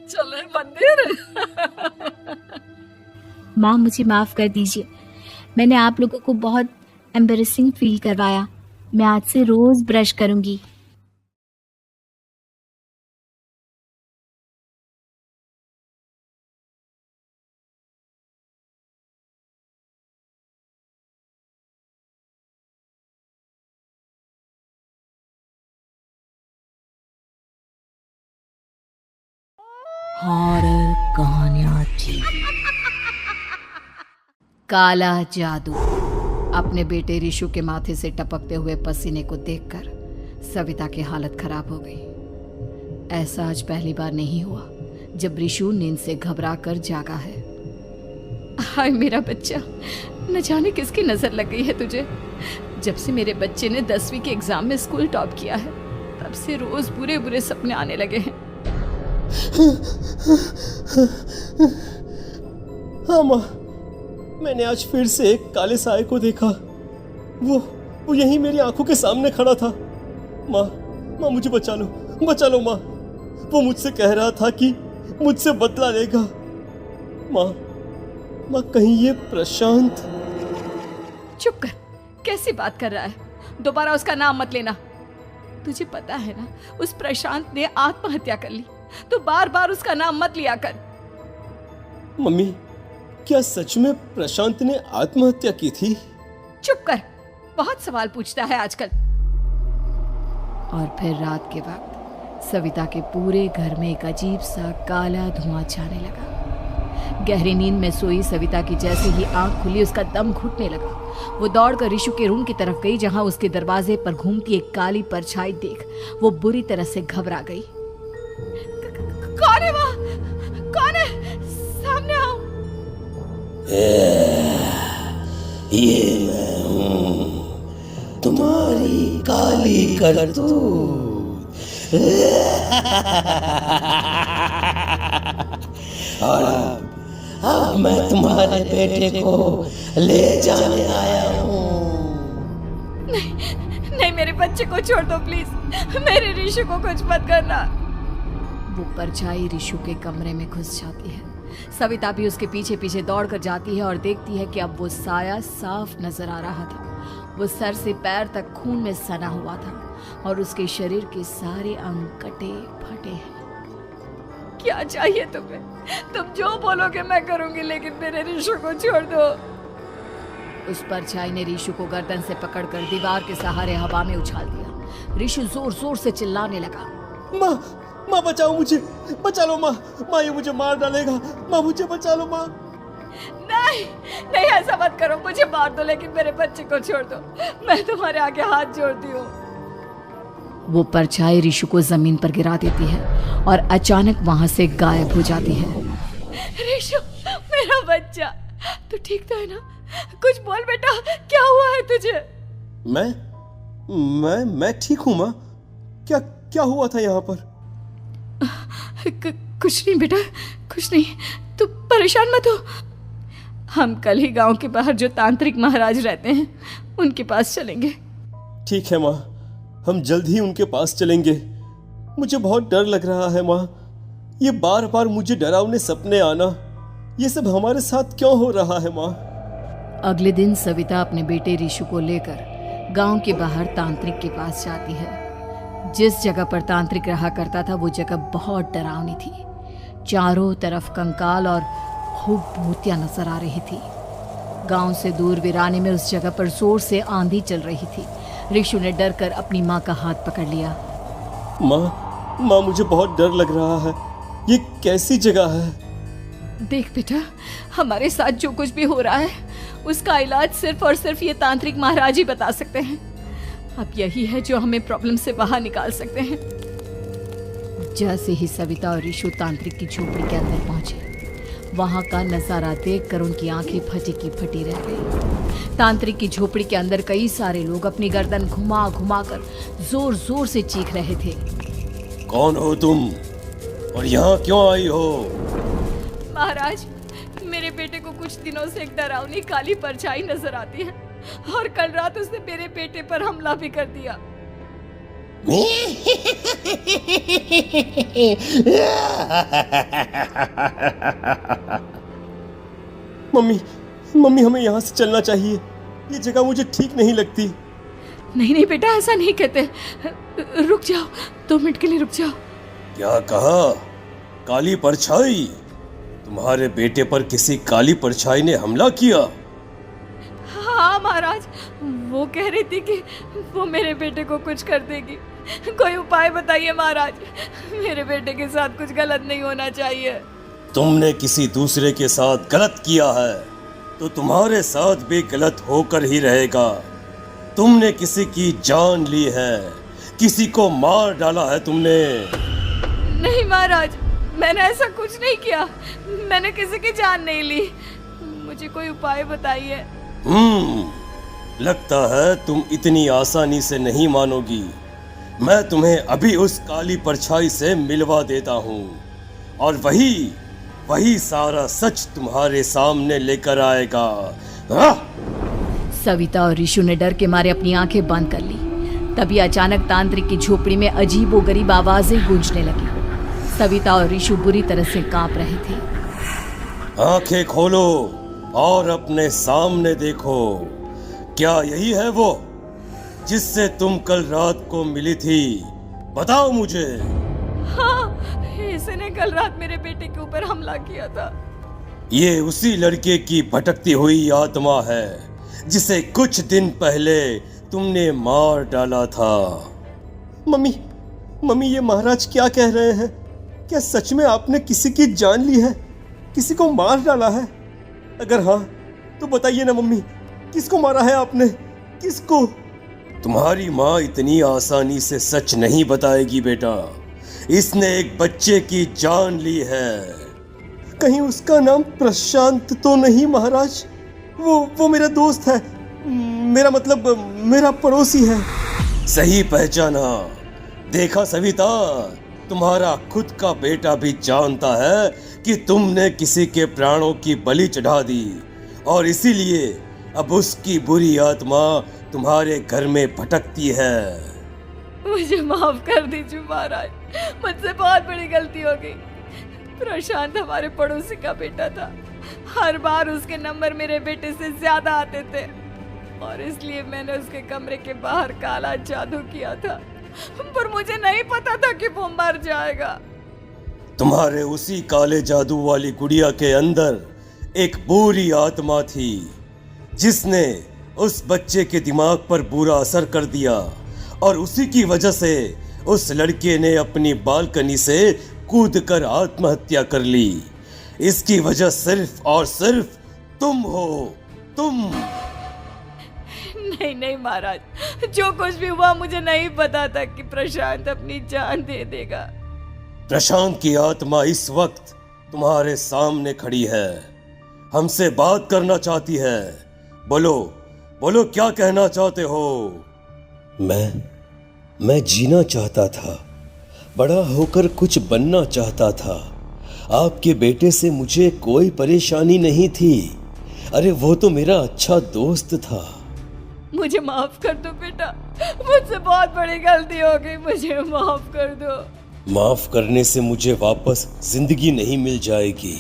चले मंदिर। माँ, मुझे माफ कर दीजिए, मैंने आप लोगों को बहुत एम्बैरेसिंग फील करवाया। मैं आज से रोज ब्रश करूंगी। हॉरर कहानियां थी। काला जादू। अपने बेटे रिशु के माथे से टपकते हुए पसीने को देखकर सविता की हालत खराब हो गई। ऐसा आज पहली बार नहीं हुआ जब रिशु नींद से घबरा कर जागा है। हाय मेरा बच्चा, न जाने किसकी नजर लग गई है तुझे। जब से मेरे बच्चे ने 10वीं के एग्जाम में स्कूल टॉप किया है, तब से रोज बुरे बुरे सपने आने लगे हैं। हाँ माँ, मैंने आज फिर से एक काले साए को देखा। वो यहीं मेरी आंखों के सामने खड़ा था। माँ मुझे बचा लो माँ। वो मुझसे कह रहा था कि मुझसे बदला लेगा। माँ कहीं ये प्रशांत। चुप कर, कैसी बात कर रहा है? दोबारा उसका नाम मत लेना। तुझे पता है ना, उस प्रशांत ने आत्महत्या कर ली, तो बार बार उसका नाम मत लिया कर। मम्मी, क्या सच में प्रशांत ने आत्महत्या की थी? चुप कर, बहुत सवाल पूछता है आजकल। और फिर रात के वक्त सविता के पूरे घर में एक अजीब सा काला धुआं छाने लगा। गहरी नींद में सोई सविता की जैसे ही आंख खुली, उसका दम घुटने लगा। वो दौड़कर रिशु के रूम की तरफ गई, जहां उसके दरवाजे पर घूमती एक काली परछाई देख वो बुरी तरह से घबरा गई। कौन है वहाँ? कौन है? सामने आओ। ये मैं हूँ, तुम्हारी काली करतूत। और अब मैं तुम्हारे बेटे को ले जाने आया हूँ। नहीं, मेरे बच्चे को छोड़ दो प्लीज। मेरे रिशु को कुछ मत करना। वो परछाई रिशु के कमरे में घुस जाती है। सविता भी उसके पीछे पीछे दौड़कर जाती है और देखती है कि अब वो साया साफ नजर आ रहा था। वो सर से पैर तक खून में सना हुआ था और उसके शरीर के सारे अंग कटे फटे हैं। क्या चाहिए तुम्हें? तुम जो बोलोगे मैं करूंगी, लेकिन मेरे रिशु को छोड़ दो। उस परछाई ने रिशु को गर्दन से पकड़कर दीवार के सहारे हवा में उछाल दिया। रिशु जोर जोर से चिल्लाने लगा। माँ बचाओ मुझे, बचा लो माँ। ये मुझे मार डालेगा। माँ मुझे बचा लो माँ। नहीं ऐसा मत करो, मुझे मार दो लेकिन मेरे बच्चे को छोड़ दो। मैं तुम्हारे आगे हाथ जोड़ती हूँ। वो परछाई रिशु को जमीन पर गिरा देती है और अचानक वहां से गायब हो जाती है। रिशु, मेरा बच्चा, तू ठीक तो है ना? कुछ बोल बेटा, क्या हुआ है तुझे? मैं ठीक हूँ माँ। क्या हुआ था यहाँ पर? कुछ नहीं बेटा, कुछ नहीं, तू परेशान मत हो। हम कल ही गांव के बाहर जो तांत्रिक महाराज रहते हैं उनके पास चलेंगे। ठीक है माँ, हम जल्द ही उनके पास चलेंगे। मुझे बहुत डर लग रहा है माँ, ये बार बार मुझे डरावने सपने आना, ये सब हमारे साथ क्यों हो रहा है माँ? अगले दिन सविता अपने बेटे ऋषु को लेकर गांव के बाहर तांत्रिक के पास जाती है। जिस जगह पर तांत्रिक रहा करता था वो जगह बहुत डरावनी थी। चारों तरफ कंकाल और खूब भूतियां नजर आ रही थी। गांव से दूर वीराने में उस जगह पर जोर से आंधी चल रही थी। ऋषु ने डर कर अपनी माँ का हाथ पकड़ लिया। माँ मुझे बहुत डर लग रहा है, ये कैसी जगह है? देख बेटा, हमारे साथ जो कुछ भी हो रहा है उसका इलाज सिर्फ और सिर्फ ये तांत्रिक महाराज ही बता सकते हैं। अब यही है जो हमें प्रॉब्लम से बाहर निकाल सकते हैं। जैसे ही सविता और ऋषु तांत्रिक की झोपड़ी के अंदर पहुंचे, वहां का नजारा देखकर उनकी आंखें फटी की फटी रह गई। तांत्रिक की झोपड़ी के अंदर कई सारे लोग अपनी गर्दन घुमा घुमा कर जोर जोर से चीख रहे थे। कौन हो तुम और यहाँ क्यों आई हो? महाराज, मेरे बेटे को कुछ दिनों से एक डरावनी काली परछाई नजर आती है और कल रात उसने मेरे बेटे पर हमला भी कर दिया। मम्मी हमें यहाँ से चलना चाहिए, ये जगह मुझे ठीक नहीं लगती। नहीं बेटा, ऐसा नहीं कहते। रुक जाओ, 2 मिनट के लिए रुक जाओ। क्या कहा? काली परछाई? तुम्हारे बेटे पर किसी काली परछाई ने हमला किया? हाँ महाराज, वो कह रही थी कि वो मेरे बेटे को कुछ कर देगी। कोई उपाय बताइए महाराज, मेरे बेटे के साथ कुछ गलत नहीं होना चाहिए। तुमने किसी दूसरे के साथ गलत किया है तो तुम्हारे साथ भी गलत होकर ही रहेगा। तुमने किसी की जान ली है, किसी को मार डाला है तुमने। नहीं महाराज, मैंने ऐसा कुछ नहीं किया, मैंने किसी की जान नहीं ली। मुझे कोई उपाय बताइए। लगता है तुम इतनी आसानी से नहीं मानोगी। मैं तुम्हें अभी उस काली परछाई से मिलवा देता हूँ और वही सारा सच तुम्हारे सामने लेकर आएगा। सविता और ऋषु ने डर के मारे अपनी आंखें बंद कर ली। तभी अचानक तांत्रिक की झोपड़ी में अजीबोगरीब आवाजें गूंजने लगी। सविता और ऋषु बुरी तरह से कांप रहे थे। आंखें खोलो और अपने सामने देखो। क्या यही है वो जिससे तुम कल रात को मिली थी? बताओ मुझे। हाँ, इसने कल रात मेरे बेटे के ऊपर हमला किया था। ये उसी लड़के की भटकती हुई आत्मा है जिसे कुछ दिन पहले तुमने मार डाला था। मम्मी ये महाराज क्या कह रहे हैं? क्या सच में आपने किसी की जान ली है, किसी को मार डाला है? अगर हाँ तो बताइए ना मम्मी, किसको मारा है आपने, किसको? तुम्हारी माँ इतनी आसानी से सच नहीं बताएगी बेटा। इसने एक बच्चे की जान ली है। कहीं उसका नाम प्रशांत तो नहीं महाराज? वो मेरा दोस्त है, मेरा मतलब मेरा पड़ोसी है। सही पहचाना। देखा सविता, तुम्हारा खुद का बेटा भी जानता है कि तुमने किसी के प्राणों की बलि चढ़ा दी और इसीलिए अब उसकी बुरी आत्मा तुम्हारे घर में भटकती है। मुझे माफ कर दीजिए महाराज, मुझसे बहुत बड़ी गलती हो गई। प्रशांत हमारे पड़ोसी का बेटा था। हर बार उसके नंबर मेरे बेटे से ज्यादा आते थे और इसलिए मैंने उसके कमरे के बाहर काला जादू किया था, पर मुझे नहीं पता था कि वो मर जाएगा। तुम्हारे उसी काले जादू वाली गुड़िया के अंदर एक बुरी आत्मा थी जिसने उस बच्चे के दिमाग पर बुरा असर कर दिया और उसी की वजह से उस लड़के ने अपनी बालकनी से कूदकर आत्महत्या कर ली। इसकी वजह सिर्फ और सिर्फ तुम हो, तुम। नहीं महाराज, जो कुछ भी हुआ मुझे नहीं पता था कि प्रशांत अपनी जान दे देगा। प्रशांत की आत्मा इस वक्त तुम्हारे सामने खड़ी है, हमसे बात करना चाहती है। बोलो क्या कहना चाहते हो? मैं जीना चाहता था, बड़ा होकर कुछ बनना चाहता था, आपके बेटे से मुझे कोई परेशानी नहीं थी। अरे वो तो मेरा अच्छा दोस्त था। मुझे माफ कर दो बेटा, मुझसे बहुत बड़ी गलती हो गई, मुझे माफ कर दो। माफ करने से मुझे वापस जिंदगी नहीं मिल जाएगी।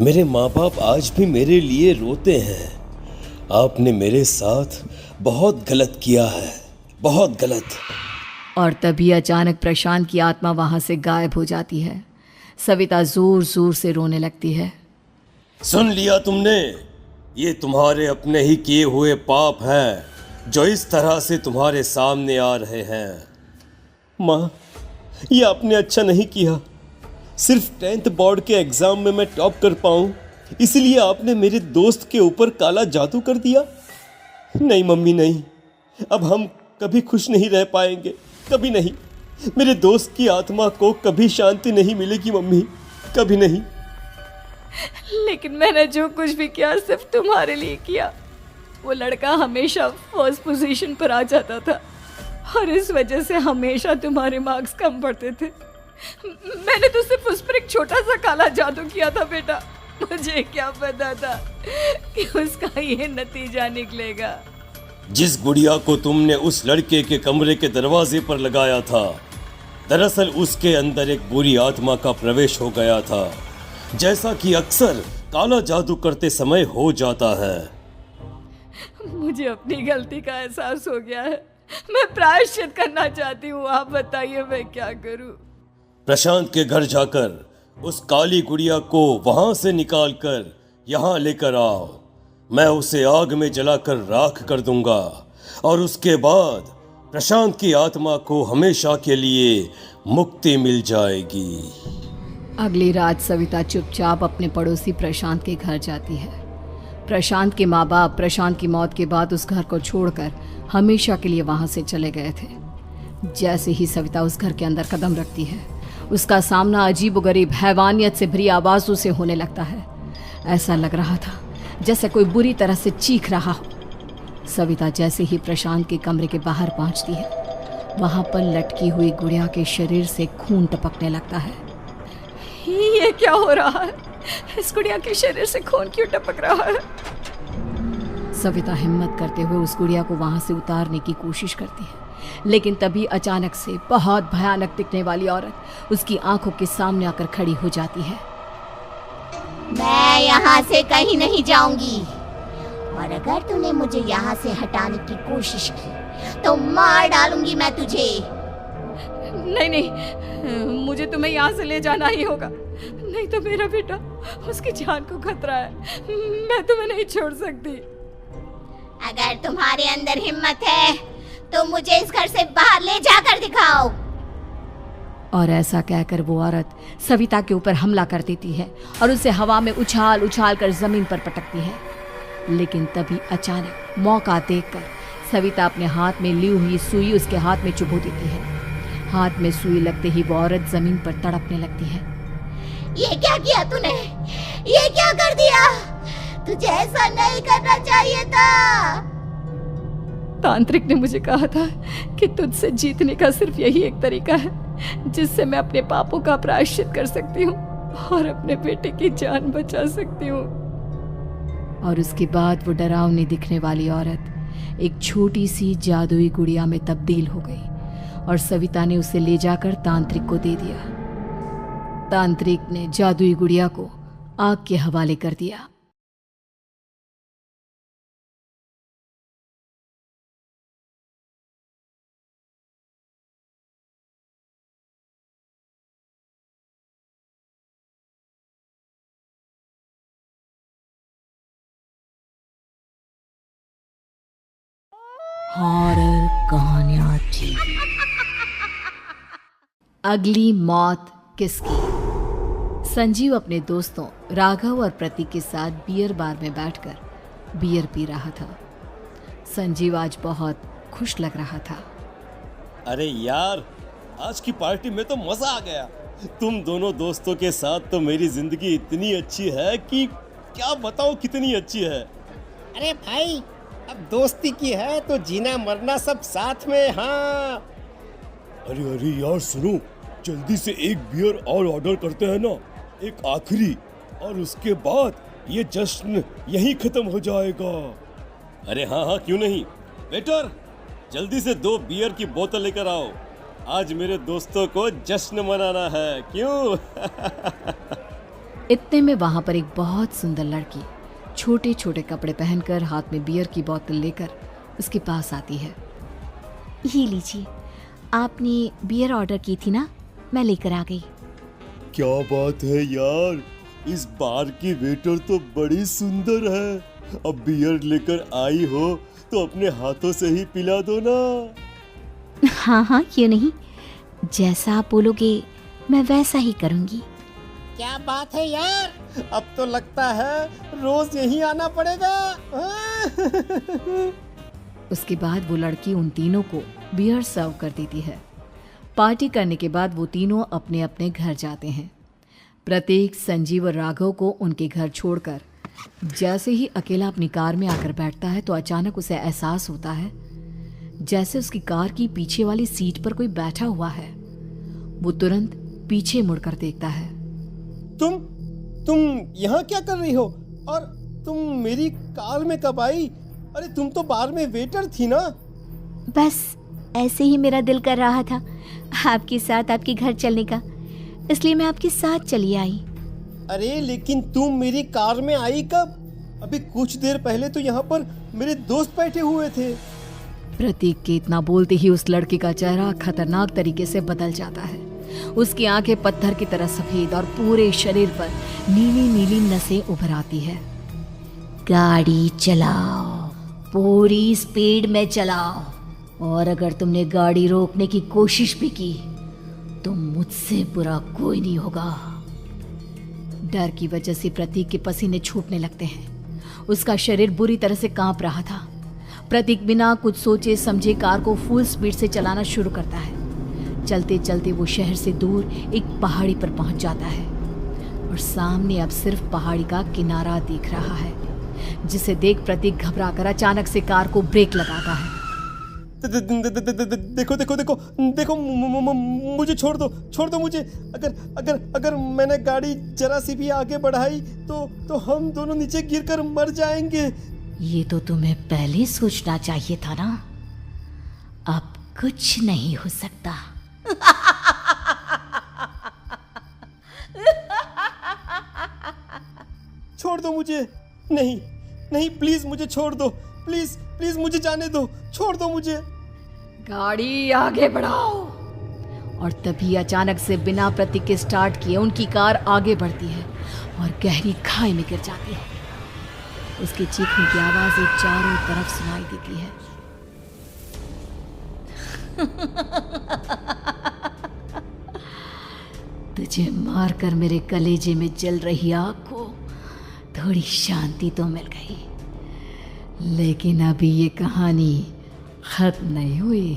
मेरे माँ बाप आज भी मेरे लिए रोते हैं। आपने मेरे साथ बहुत गलत किया है, बहुत गलत। और तभी अचानक प्रशांत की आत्मा वहां से गायब हो जाती है। सविता जोर जोर से रोने लगती है। सुन लिया तुमने? ये तुम्हारे अपने ही किए हुए पाप हैं जो इस तरह से तुम्हारे सामने आ रहे हैं। माँ, ये आपने अच्छा नहीं किया। सिर्फ 10th बोर्ड के एग्जाम में मैं टॉप कर पाऊं, इसलिए आपने मेरे दोस्त के ऊपर काला जादू कर दिया। नहीं मम्मी, नहीं, अब हम कभी खुश नहीं रह पाएंगे, कभी नहीं। मेरे दोस्त की आत्मा को कभी शांति नहीं मिलेगी मम्मी, कभी नहीं। लेकिन मैंने जो कुछ भी किया सिर्फ तुम्हारे लिए किया। वो लड़का हमेशा फर्स्ट पोजीशन पर आ जाता था और इस वजह से हमेशा तुम्हारे मार्क्स कम पड़ते थे। मैंने तो सिर्फ उस पर एक छोटा सा काला जादू किया था बेटा। मुझे क्या पता था कि उसका ये नतीजा निकलेगा। जिस गुड़िया को तुमने उस लड़के के कमरे के दरवाजे पर लगाया था, दरअसल उसके अंदर एक बुरी आत्मा का प्रवेश हो गया था, जैसा कि अक्सर काला जादू करते समय हो जाता है। मुझे अपनी गलती का एहसास हो गया है। मैं प्रायश्चित करना चाहती हूँ। आप बताइए मैं क्या करूँ? प्रशांत के घर जाकर उस काली गुड़िया को वहां से निकालकर यहाँ लेकर आओ। मैं उसे आग में जलाकर राख कर दूंगा और उसके बाद प्रशांत की आत्मा को हमेशा के लिए मुक्ति मिल जाएगी। अगली रात सविता चुपचाप अपने पड़ोसी प्रशांत के घर जाती है। प्रशांत के माँ बाप प्रशांत की मौत के बाद उस घर को छोड़कर हमेशा के लिए वहां से चले गए थे। जैसे ही सविता उस घर के अंदर कदम रखती है, उसका सामना अजीबोगरीब हैवानियत से भरी आवाज़ों से होने लगता है। ऐसा लग रहा था जैसे कोई बुरी तरह से चीख रहा हो। सविता जैसे ही प्रशांत के कमरे के बाहर पहुंचती है, वहां पर लटकी हुई गुड़िया के शरीर से खून टपकने लगता है। ये क्या हो रहा है? इस गुड़िया के शरीर से खून क्यों टपक रहा है? सविता हिम्मत करते हुए उस गुड़िया को वहां से उतारने की कोशिश करती है, लेकिन तभी अचानक से बहुत भयानक दिखने वाली औरत उसकी आंखों के सामने आकर खड़ी हो जाती है। मैं यहाँ से कहीं नहीं जाऊंगी, और अगर तूने मुझे यहाँ से हटाने की कोशिश की तो मार डालूंगी मैं तुझे। नहीं नहीं, मुझे तुम्हें यहाँ से ले जाना ही होगा, नहीं तो मेरा बेटा, उसकी जान को खतरा है। मैं तुम्हें नहीं छोड़ सकती। अगर तुम्हारे अंदर हिम्मत है तो मुझे इस घर से बाहर ले जाकर दिखाओ। और ऐसा कहकर वो औरत सविता के ऊपर हमला कर देती है और उसे हवा में उछाल उछाल कर जमीन पर पटकती है। लेकिन तभी अचानक मौका देखकर सविता अपने हाथ में ली हुई सुई उसके हाथ में चुभो देती है। हाथ में सुई लगते ही वो औरत जमीन पर तड़पने लगती है। ये क्या किया तूने? ये क्या कर दिया? तुझे ऐसा नहीं करना चाहिए था। तांत्रिक ने मुझे कहा था कि तुझसे जीतने का सिर्फ यही एक तरीका है जिससे मैं अपने पापों का प्रायश्चित कर सकती हूँ और अपने बेटे की जान बचा सकती हूँ। और उसके बाद वो डरावनी दिखने वाली औरत एक छोटी सी जादुई गुड़िया में तब्दील हो गई और सविता ने उसे ले जाकर तांत्रिक को दे दिया। तांत्रिक ने जादुई गुड़िया को आग के हवाले कर दिया। हॉरर कहानियां टीवी। अगली मौत किसकी? संजीव अपने दोस्तों राघव और प्रतीक के साथ बियर बार में बैठकर बियर पी रहा था। संजीव आज बहुत खुश लग रहा था। अरे यार, आज की पार्टी में तो मजा आ गया। तुम दोनों दोस्तों के साथ तो मेरी जिंदगी इतनी अच्छी है कि क्या बताऊं कितनी अच्छी है। अरे भाई, अब दोस्ती की है तो जीना मरना सब साथ में। हाँ, अरे अरे यार सुनो, जल्दी से एक बियर और ऑर्डर करते हैं ना। एक आखिरी, और उसके बाद ये जश्न यहीं खत्म हो जाएगा। अरे हाँ हाँ, क्यों नहीं। वेटर, जल्दी से 2 बियर की बोतल लेकर आओ। आज मेरे दोस्तों को जश्न मनाना है, क्यों? इतने में वहां पर एक बहुत सुंदर लड़की छोटे छोटे कपड़े पहनकर हाथ में बियर की बोतल लेकर उसके पास आती है। ये लीजिए, आपने बियर ऑर्डर की थी ना, मैं लेकर आ गई। क्या बात है यार, इस बार की वेटर तो बड़ी सुंदर है। अब बियर लेकर आई हो तो अपने हाथों से ही पिला दो ना। हाँ हाँ, क्यों नहीं, जैसा आप बोलोगे मैं वैसा ही करूँगी। क्या बात है यार, अब तो लगता है रोज यहीं आना पड़ेगा। उसके बाद वो लड़की उन तीनों को बियर सर्व कर देती है। पार्टी करने के बाद वो तीनों अपने अपने घर जाते हैं। प्रतीक, संजीव और राघव को उनके घर छोड़कर जैसे ही अकेला अपनी कार में आकर बैठता है तो अचानक उसे एहसास होता है जैसे उसकी कार की पीछे वाली सीट पर कोई बैठा हुआ है। वो तुरंत पीछे मुड़कर देखता है। तुम यहाँ क्या कर रही हो? और तुम मेरी कार में कब आई? अरे तुम तो बार में वेटर थी ना। बस ऐसे ही मेरा दिल कर रहा था आपके साथ आपके घर चलने का, इसलिए मैं आपके साथ चली आई। अरे लेकिन तुम मेरी कार में आई कब? अभी कुछ देर पहले तो यहाँ पर मेरे दोस्त बैठे हुए थे। प्रतीक के इतना बोलते ही उस लड़के का चेहरा खतरनाक तरीके से बदल जाता है। उसकी आंखें पत्थर की तरह सफेद और पूरे शरीर पर नीली नीली नसें उभर आती है। गाड़ी चलाओ, पूरी स्पीड में चलाओ, और अगर तुमने गाड़ी रोकने की कोशिश भी की तो मुझसे बुरा कोई नहीं होगा। डर की वजह से प्रतीक के पसीने छूटने लगते हैं। उसका शरीर बुरी तरह से कांप रहा था। प्रतीक बिना कुछ सोचे समझे कार को फुल स्पीड से चलाना शुरू करता है। चलते चलते वो शहर से दूर एक पहाड़ी पर पहुंच जाता है और सामने अब सिर्फ पहाड़ी का किनारा दिख रहा है, जिसे देख प्रतीक घबराकर अचानक से कार को ब्रेक लगाता है। देखो देखो देखो देखो, मुझे छोड़ दो मुझे। अगर मैंने गाड़ी जरा सी भी आगे बढ़ाई तो हम दोनों नीचे गिरकर मर जाएंगे। ये तो तुम्हें पहले सोचना चाहिए था ना। अब कुछ नहीं हो सकता। छोड़ दो मुझे। नहीं प्लीज मुझे छोड़ दो। प्लीज मुझे जाने दो। छोड़ दो मुझे। गाड़ी आगे बढ़ाओ। और तभी अचानक से बिना प्रतीक के स्टार्ट किए उनकी कार आगे बढ़ती है और गहरी खाई में गिर जाती है। उसके चीखने की आवाजें चारों तरफ सुनाई देती है। तुझे मारकर मेरे कलेजे में जल रही आग को थोड़ी शांति तो मिल गई, लेकिन अभी ये कहानी खत्म नहीं हुई।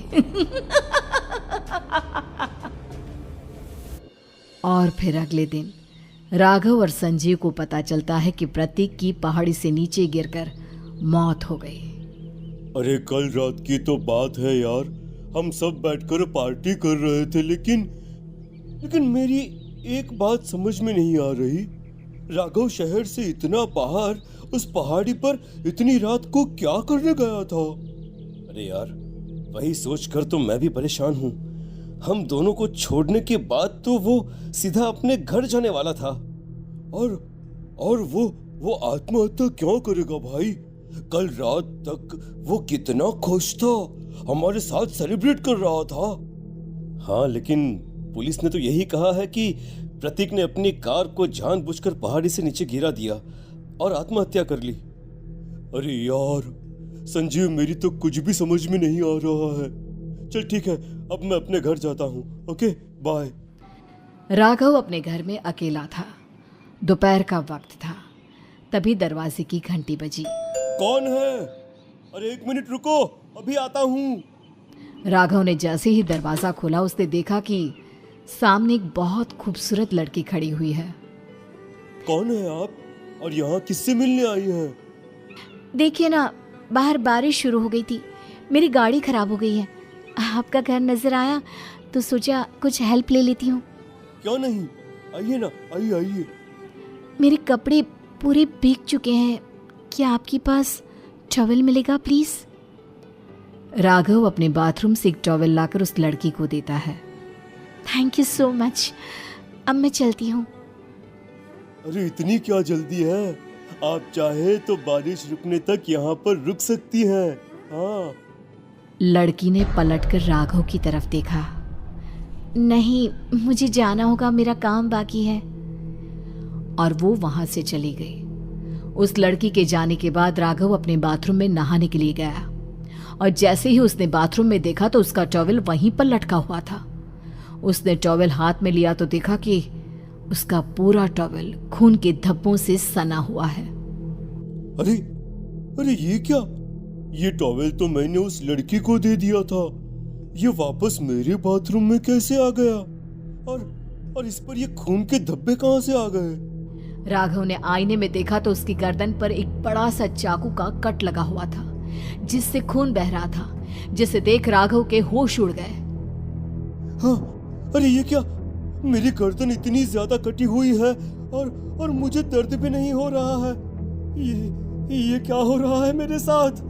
और फिर अगले दिन राघव और संजीव को पता चलता है कि प्रतीक की पहाड़ी से नीचे गिरकर मौत हो गई। अरे कल रात की तो बात है यार, हम सब बैठकर पार्टी कर रहे थे, लेकिन मेरी एक बात समझ में नहीं आ रही। राघव शहर से इतना बाहर उस पहाड़ी पर इतनी रात को क्या करने गया था? अरे यार, वही सोचकर तो मैं भी परेशान हूँ। हम दोनों को छोड़ने के बाद तो वो सीधा अपने घर जाने वाला था, और वो आत्महत्या क्यों करेगा भाई? कल रात तक वो कितना खुश था, हमारे साथ सेलिब्रेट कर रहा था। हाँ, लेकिन पुलिस ने तो यही कहा है कि प्रतीक ने अपनी कार को जानबूझकर पहाड़ी से नीचे गिरा दिया और आत्महत्या कर ली। अरे यार संजीव, मेरी तो कुछ भी समझ में नहीं आ रहा है। चल ठीक है, अब मैं अपने घर जाता हूँ। Okay, bye. राघव अपने घर में अकेला था। दोपहर का वक्त था। तभी दरवाजे की घंटी बजी। कौन है? अरे 1 मिनट रुको, अभी आता हूँ। राघव ने जैसे ही दरवाजा खोला उसने देखा कि सामने एक बहुत खूबसूरत लड़की खड़ी हुई है। कौन है आप, और यहाँ किससे मिलने आई हैं? देखिए ना, बाहर बारिश शुरू हो गई थी, मेरी गाड़ी खराब हो गई है। आपका घर नजर आया तो सोचा कुछ हेल्प ले लेती हूँ। क्यों नहीं, आइए ना, आइए आइए। मेरे कपड़े पूरे भीग चुके हैं, क्या आपके पास टॉवल मिलेगा प्लीज? राघव अपने बाथरूम से एक टॉवल लाकर उस लड़की को देता है। थैंक यू सो मच, अब मैं चलती हूँ। अरे इतनी क्या जल्दी है? आप चाहे तो बारिश रुकने तक यहाँ पर रुक सकती हैं। हाँ। लड़की ने पलटकर राघव की तरफ देखा। नहीं, मुझे जाना होगा, मेरा काम बाकी है। और वो वहां से चली गई। उस लड़की के जाने के बाद राघव अपने बाथरूम में नहाने के लिए गया और जैसे ही उसने बाथरूम में देखा तो उसका टॉवल वहीं पर लटका हुआ था। उसने टॉवल हाथ में लिया तो देखा कि उसका पूरा टॉवल खून के धब्बों से सना हुआ है। अरे अरे ये क्या? ये टॉवेल तो मैंने उस लड़की को दे दिया था। ये वापस मेरे बाथरूम में कैसे आ गया? और इस पर ये खून के धब्बे कहां से आ गए? राघव ने आईने में देखा तो उसकी गर्दन पर एक बड़ा सा चाकू का कट लगा हुआ था जिससे खून बह रहा था, जिसे देख राघव के होश उड़ गए। हाँ, अरे ये क्या? मेरी गर्दन इतनी ज्यादा कटी हुई है और मुझे दर्द भी नहीं हो रहा है। ये क्या हो रहा है मेरे साथ?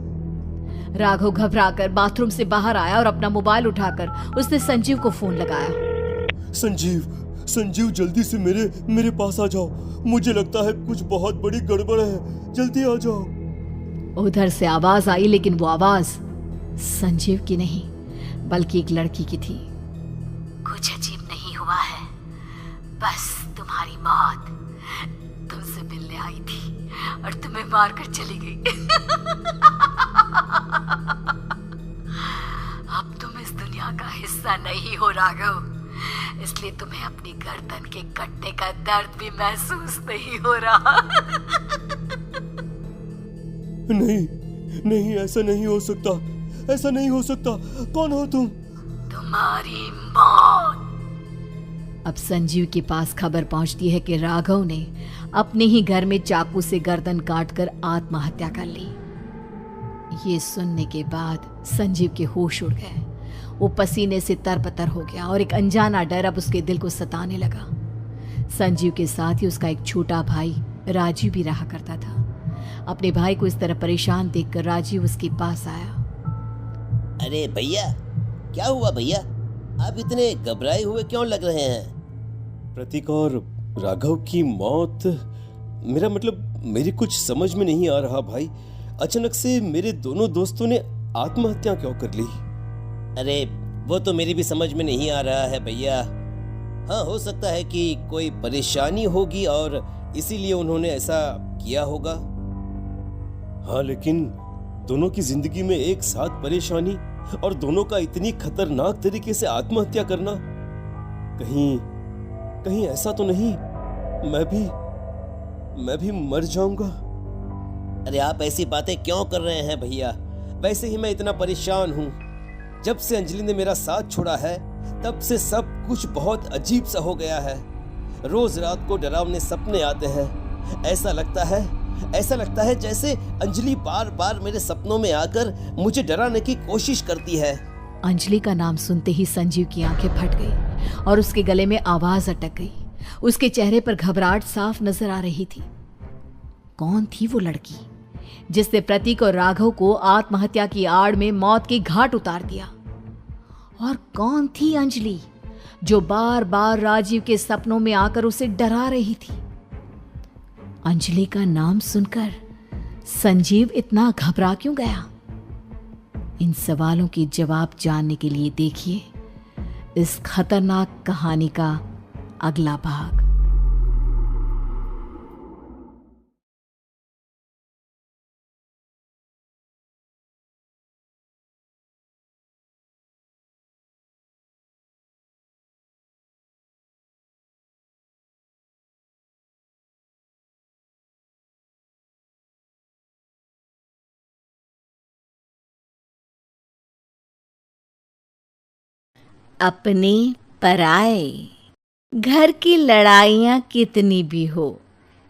राघव घबराकर बाथरूम से बाहर आया और अपना मोबाइल उठाकर उसने संजीव को फोन लगाया। संजीव जल्दी से मेरे पास आ जाओ। मुझे लगता है कुछ बहुत बड़ी गड़बड़ है, जल्दी आ जाओ। उधर से आवाज आई, लेकिन वो आवाज संजीव की नहीं बल्कि एक लड़की की थी। कुछ अजीब नहीं हुआ है, बस तुम्हारी मौत तुमसे मिलने आई थी और तुम्हें मारकर चली गई। अब तुम इस दुनिया का हिस्सा नहीं हो राघव, इसलिए तुम्हें अपनी गर्दन के कटने का दर्द भी महसूस नहीं हो रहा। नहीं, ऐसा नहीं हो सकता, ऐसा नहीं हो सकता। कौन हो तुम? तुम्हारी मौत। अब संजीव के पास खबर पहुंचती है कि राघव ने अपने ही घर में चाकू से गर्दन काटकर आत्महत्या कर ली। ये सुनने के बाद संजीव के होश उड़ गए। वो पसीने से तरबतर हो गया और एक अनजाना डर अब उसके दिल को सताने लगा। संजीव के साथ ही उसका एक छोटा भाई राजीव भी रहा करता था। अपने भाई को इस तरह परेशान देखकर राजीव उसके पास आया। अरे भैया, क्या हुआ भैया? आप इतने घबराए हुए क्यों लग रहे हैं? प्रतीक और राघव की मौत, मेरा मतलब मेरी कुछ समझ में नहीं आ रहा भाई। अचानक से मेरे दोनों दोस्तों ने आत्महत्या क्यों कर ली? अरे वो तो मेरी भी समझ में नहीं आ रहा है भैया। हाँ, हो सकता है कि कोई परेशानी होगी और इसीलिए उन्होंने ऐसा किया होगा। हाँ, लेकिन दोनों की जिंदगी में एक साथ परेशानी और दोनों का इतनी खतरनाक तरीके से आत्महत्या करना, कहीं ऐसा तो नहीं मैं भी मर जाऊंगा? अरे आप ऐसी बातें क्यों कर रहे हैं भैया? वैसे ही मैं इतना परेशान हूँ। जब से अंजलि ने मेरा साथ छोड़ा है तब से सब कुछ बहुत अजीब सा हो गया है। रोज रात को डरावने सपने आते हैं। ऐसा लगता है जैसे अंजलि बार बार मेरे सपनों में आकर मुझे डराने की कोशिश करती है। अंजलि का नाम सुनते ही संजीव की आंखें फट गई और उसके गले में आवाज अटक गई। उसके चेहरे पर घबराहट साफ नजर आ रही थी। कौन थी वो लड़की जिसने प्रतीक और राघव को आत्महत्या की आड़ में मौत के घाट उतार दिया? और कौन थी अंजलि जो बार बार राजीव के सपनों में आकर उसे डरा रही थी? अंजलि का नाम सुनकर संजीव इतना घबरा क्यों गया? इन सवालों के जवाब जानने के लिए देखिए इस खतरनाक कहानी का अगला भाग। अपने पराए। घर की लड़ाइयाँ कितनी भी हो,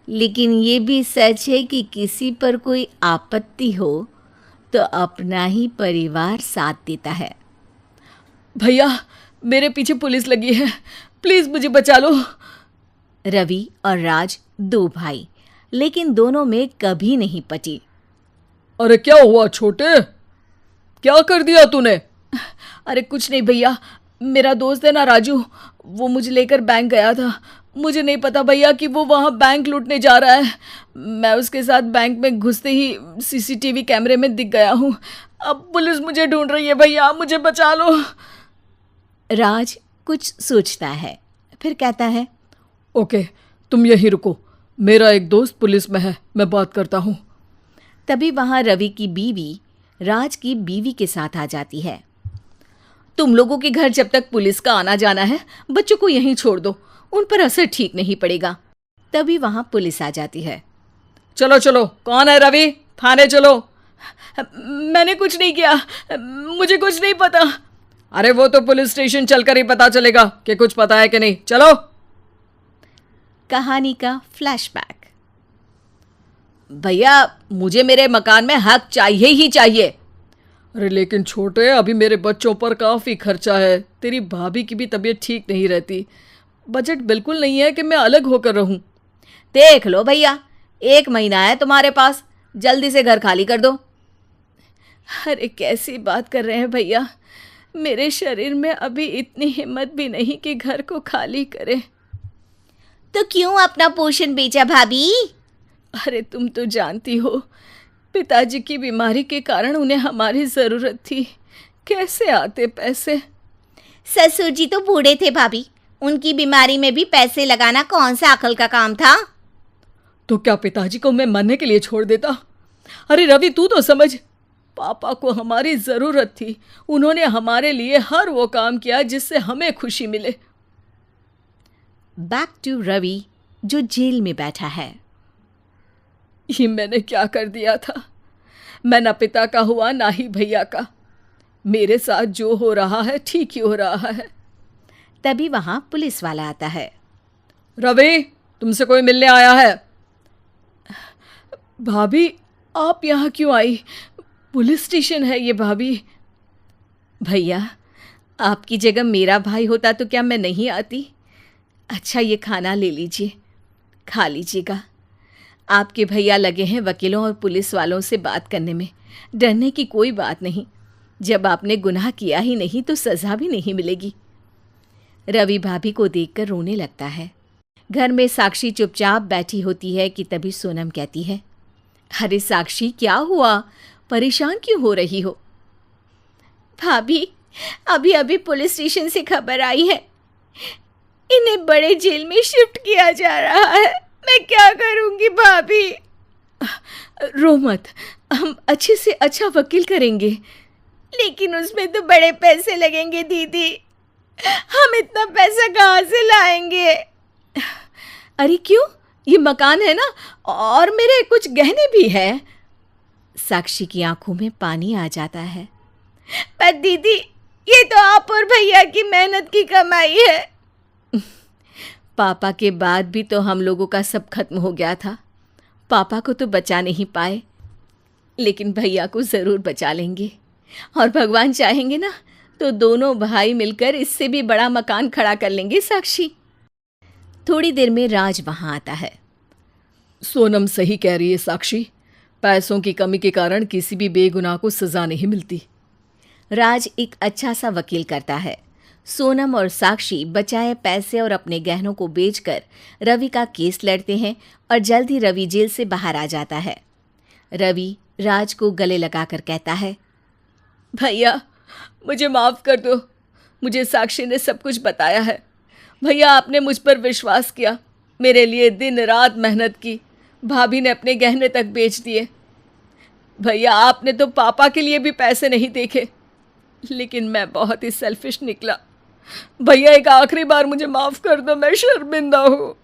लेकिन ये भी सच है कि किसी पर कोई आपत्ति हो तो अपना ही परिवार साथ देता है। भैया, मेरे पीछे पुलिस लगी है, प्लीज मुझे बचा लो। रवि और राज दो भाई, लेकिन दोनों में कभी नहीं पटी। अरे क्या हुआ छोटे, क्या कर दिया तूने? अरे कुछ नहीं भैया, मेरा दोस्त है ना राजू, वो मुझे लेकर बैंक गया था। मुझे नहीं पता भैया कि वो वहाँ बैंक लूटने जा रहा है। मैं उसके साथ बैंक में घुसते ही सीसीटीवी कैमरे में दिख गया हूँ। अब पुलिस मुझे ढूंढ रही है भैया, मुझे बचा लो। राज कुछ सोचता है, फिर कहता है, ओके, तुम यहीं रुको, मेरा एक दोस्त पुलिस में है, मैं बात करता हूँ। तभी वहां रवि की बीवी राज की बीवी के साथ आ जाती है। तुम लोगों के घर जब तक पुलिस का आना जाना है, बच्चों को यहीं छोड़ दो, उन पर असर ठीक नहीं पड़ेगा। तभी वहां पुलिस आ जाती है। चलो चलो, कौन है रवि, थाने चलो। मैंने कुछ नहीं किया, मुझे कुछ नहीं पता। अरे वो तो पुलिस स्टेशन चलकर ही पता चलेगा कि कुछ पता है कि नहीं, चलो। कहानी का फ्लैशबैक। भैया मुझे मेरे मकान में हक चाहिए ही चाहिए। अरे लेकिन छोटे, अभी मेरे बच्चों पर काफ़ी खर्चा है, तेरी भाभी की भी तबीयत ठीक नहीं रहती, बजट बिल्कुल नहीं है कि मैं अलग होकर रहूं। देख लो भैया, 1 महीना है तुम्हारे पास, जल्दी से घर खाली कर दो। अरे कैसी बात कर रहे हैं भैया, मेरे शरीर में अभी इतनी हिम्मत भी नहीं कि घर को खाली करें। तो क्यों अपना पोषण बेचा भाभी? अरे तुम तो जानती हो, पिताजी की बीमारी के कारण उन्हें हमारी ज़रूरत थी, कैसे आते पैसे। ससुर जी तो बूढ़े थे भाभी, उनकी बीमारी में भी पैसे लगाना कौन सा अकल का काम था? तो क्या पिताजी को मैं मरने के लिए छोड़ देता? अरे रवि तू तो समझ, पापा को हमारी ज़रूरत थी, उन्होंने हमारे लिए हर वो काम किया जिससे हमें खुशी मिले। बैक टू रवि जो जेल में बैठा है। ये मैंने क्या कर दिया था? मैं ना पिता का हुआ ना ही भैया का। मेरे साथ जो हो रहा है ठीक ही हो रहा है। तभी वहां पुलिस वाला आता है। रवि तुमसे कोई मिलने आया है। भाभी आप यहाँ क्यों आई? पुलिस स्टेशन है ये भाभी। भैया आपकी जगह मेरा भाई होता तो क्या मैं नहीं आती? अच्छा ये खाना ले लीजिए, खा लीजिएगा। आपके भैया लगे हैं वकीलों और पुलिस वालों से बात करने में, डरने की कोई बात नहीं, जब आपने गुनाह किया ही नहीं तो सज़ा भी नहीं मिलेगी। रवि भाभी को देखकर रोने लगता है। घर में साक्षी चुपचाप बैठी होती है कि तभी सोनम कहती है, अरे साक्षी क्या हुआ, परेशान क्यों हो रही हो? भाभी अभी अभी पुलिस स्टेशन से खबर आई है, इन्हें बड़े जेल में शिफ्ट किया जा रहा है, मैं क्या करूंगी भाभी? रो मत, हम अच्छे से अच्छा वकील करेंगे। लेकिन उसमें तो बड़े पैसे लगेंगे दीदी, हम इतना पैसा कहाँ से लाएंगे? अरे क्यों, ये मकान है ना, और मेरे कुछ गहने भी है। साक्षी की आंखों में पानी आ जाता है। पर दीदी ये तो आप और भैया की मेहनत की कमाई है। पापा के बाद भी तो हम लोगों का सब खत्म हो गया था, पापा को तो बचा नहीं पाए, लेकिन भैया को ज़रूर बचा लेंगे, और भगवान चाहेंगे ना तो दोनों भाई मिलकर इससे भी बड़ा मकान खड़ा कर लेंगे। साक्षी। थोड़ी देर में राज वहाँ आता है। सोनम सही कह रही है साक्षी, पैसों की कमी के कारण किसी भी बेगुनाह को सज़ा नहीं मिलती। राज एक अच्छा सा वकील करता है। सोनम और साक्षी बचाए पैसे और अपने गहनों को बेचकर रवि का केस लड़ते हैं और जल्द ही रवि जेल से बाहर आ जाता है। रवि राज को गले लगाकर कहता है, भैया मुझे माफ़ कर दो, मुझे साक्षी ने सब कुछ बताया है। भैया आपने मुझ पर विश्वास किया, मेरे लिए दिन रात मेहनत की, भाभी ने अपने गहने तक बेच दिए। भैया आपने तो पापा के लिए भी पैसे नहीं देखे, लेकिन मैं बहुत ही सेल्फिश निकला। भैया एक आखिरी बार मुझे माफ़ कर दो, मैं शर्मिंदा हूँ।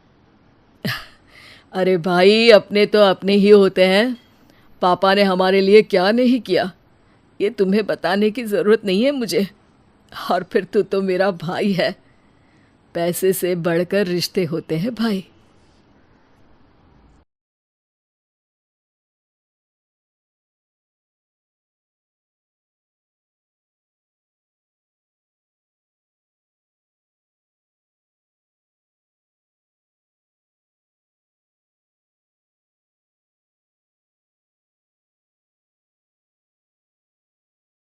अरे भाई अपने तो अपने ही होते हैं, पापा ने हमारे लिए क्या नहीं किया ये तुम्हें बताने की ज़रूरत नहीं है मुझे। और फिर तू तो मेरा भाई है, पैसे से बढ़कर रिश्ते होते हैं भाई।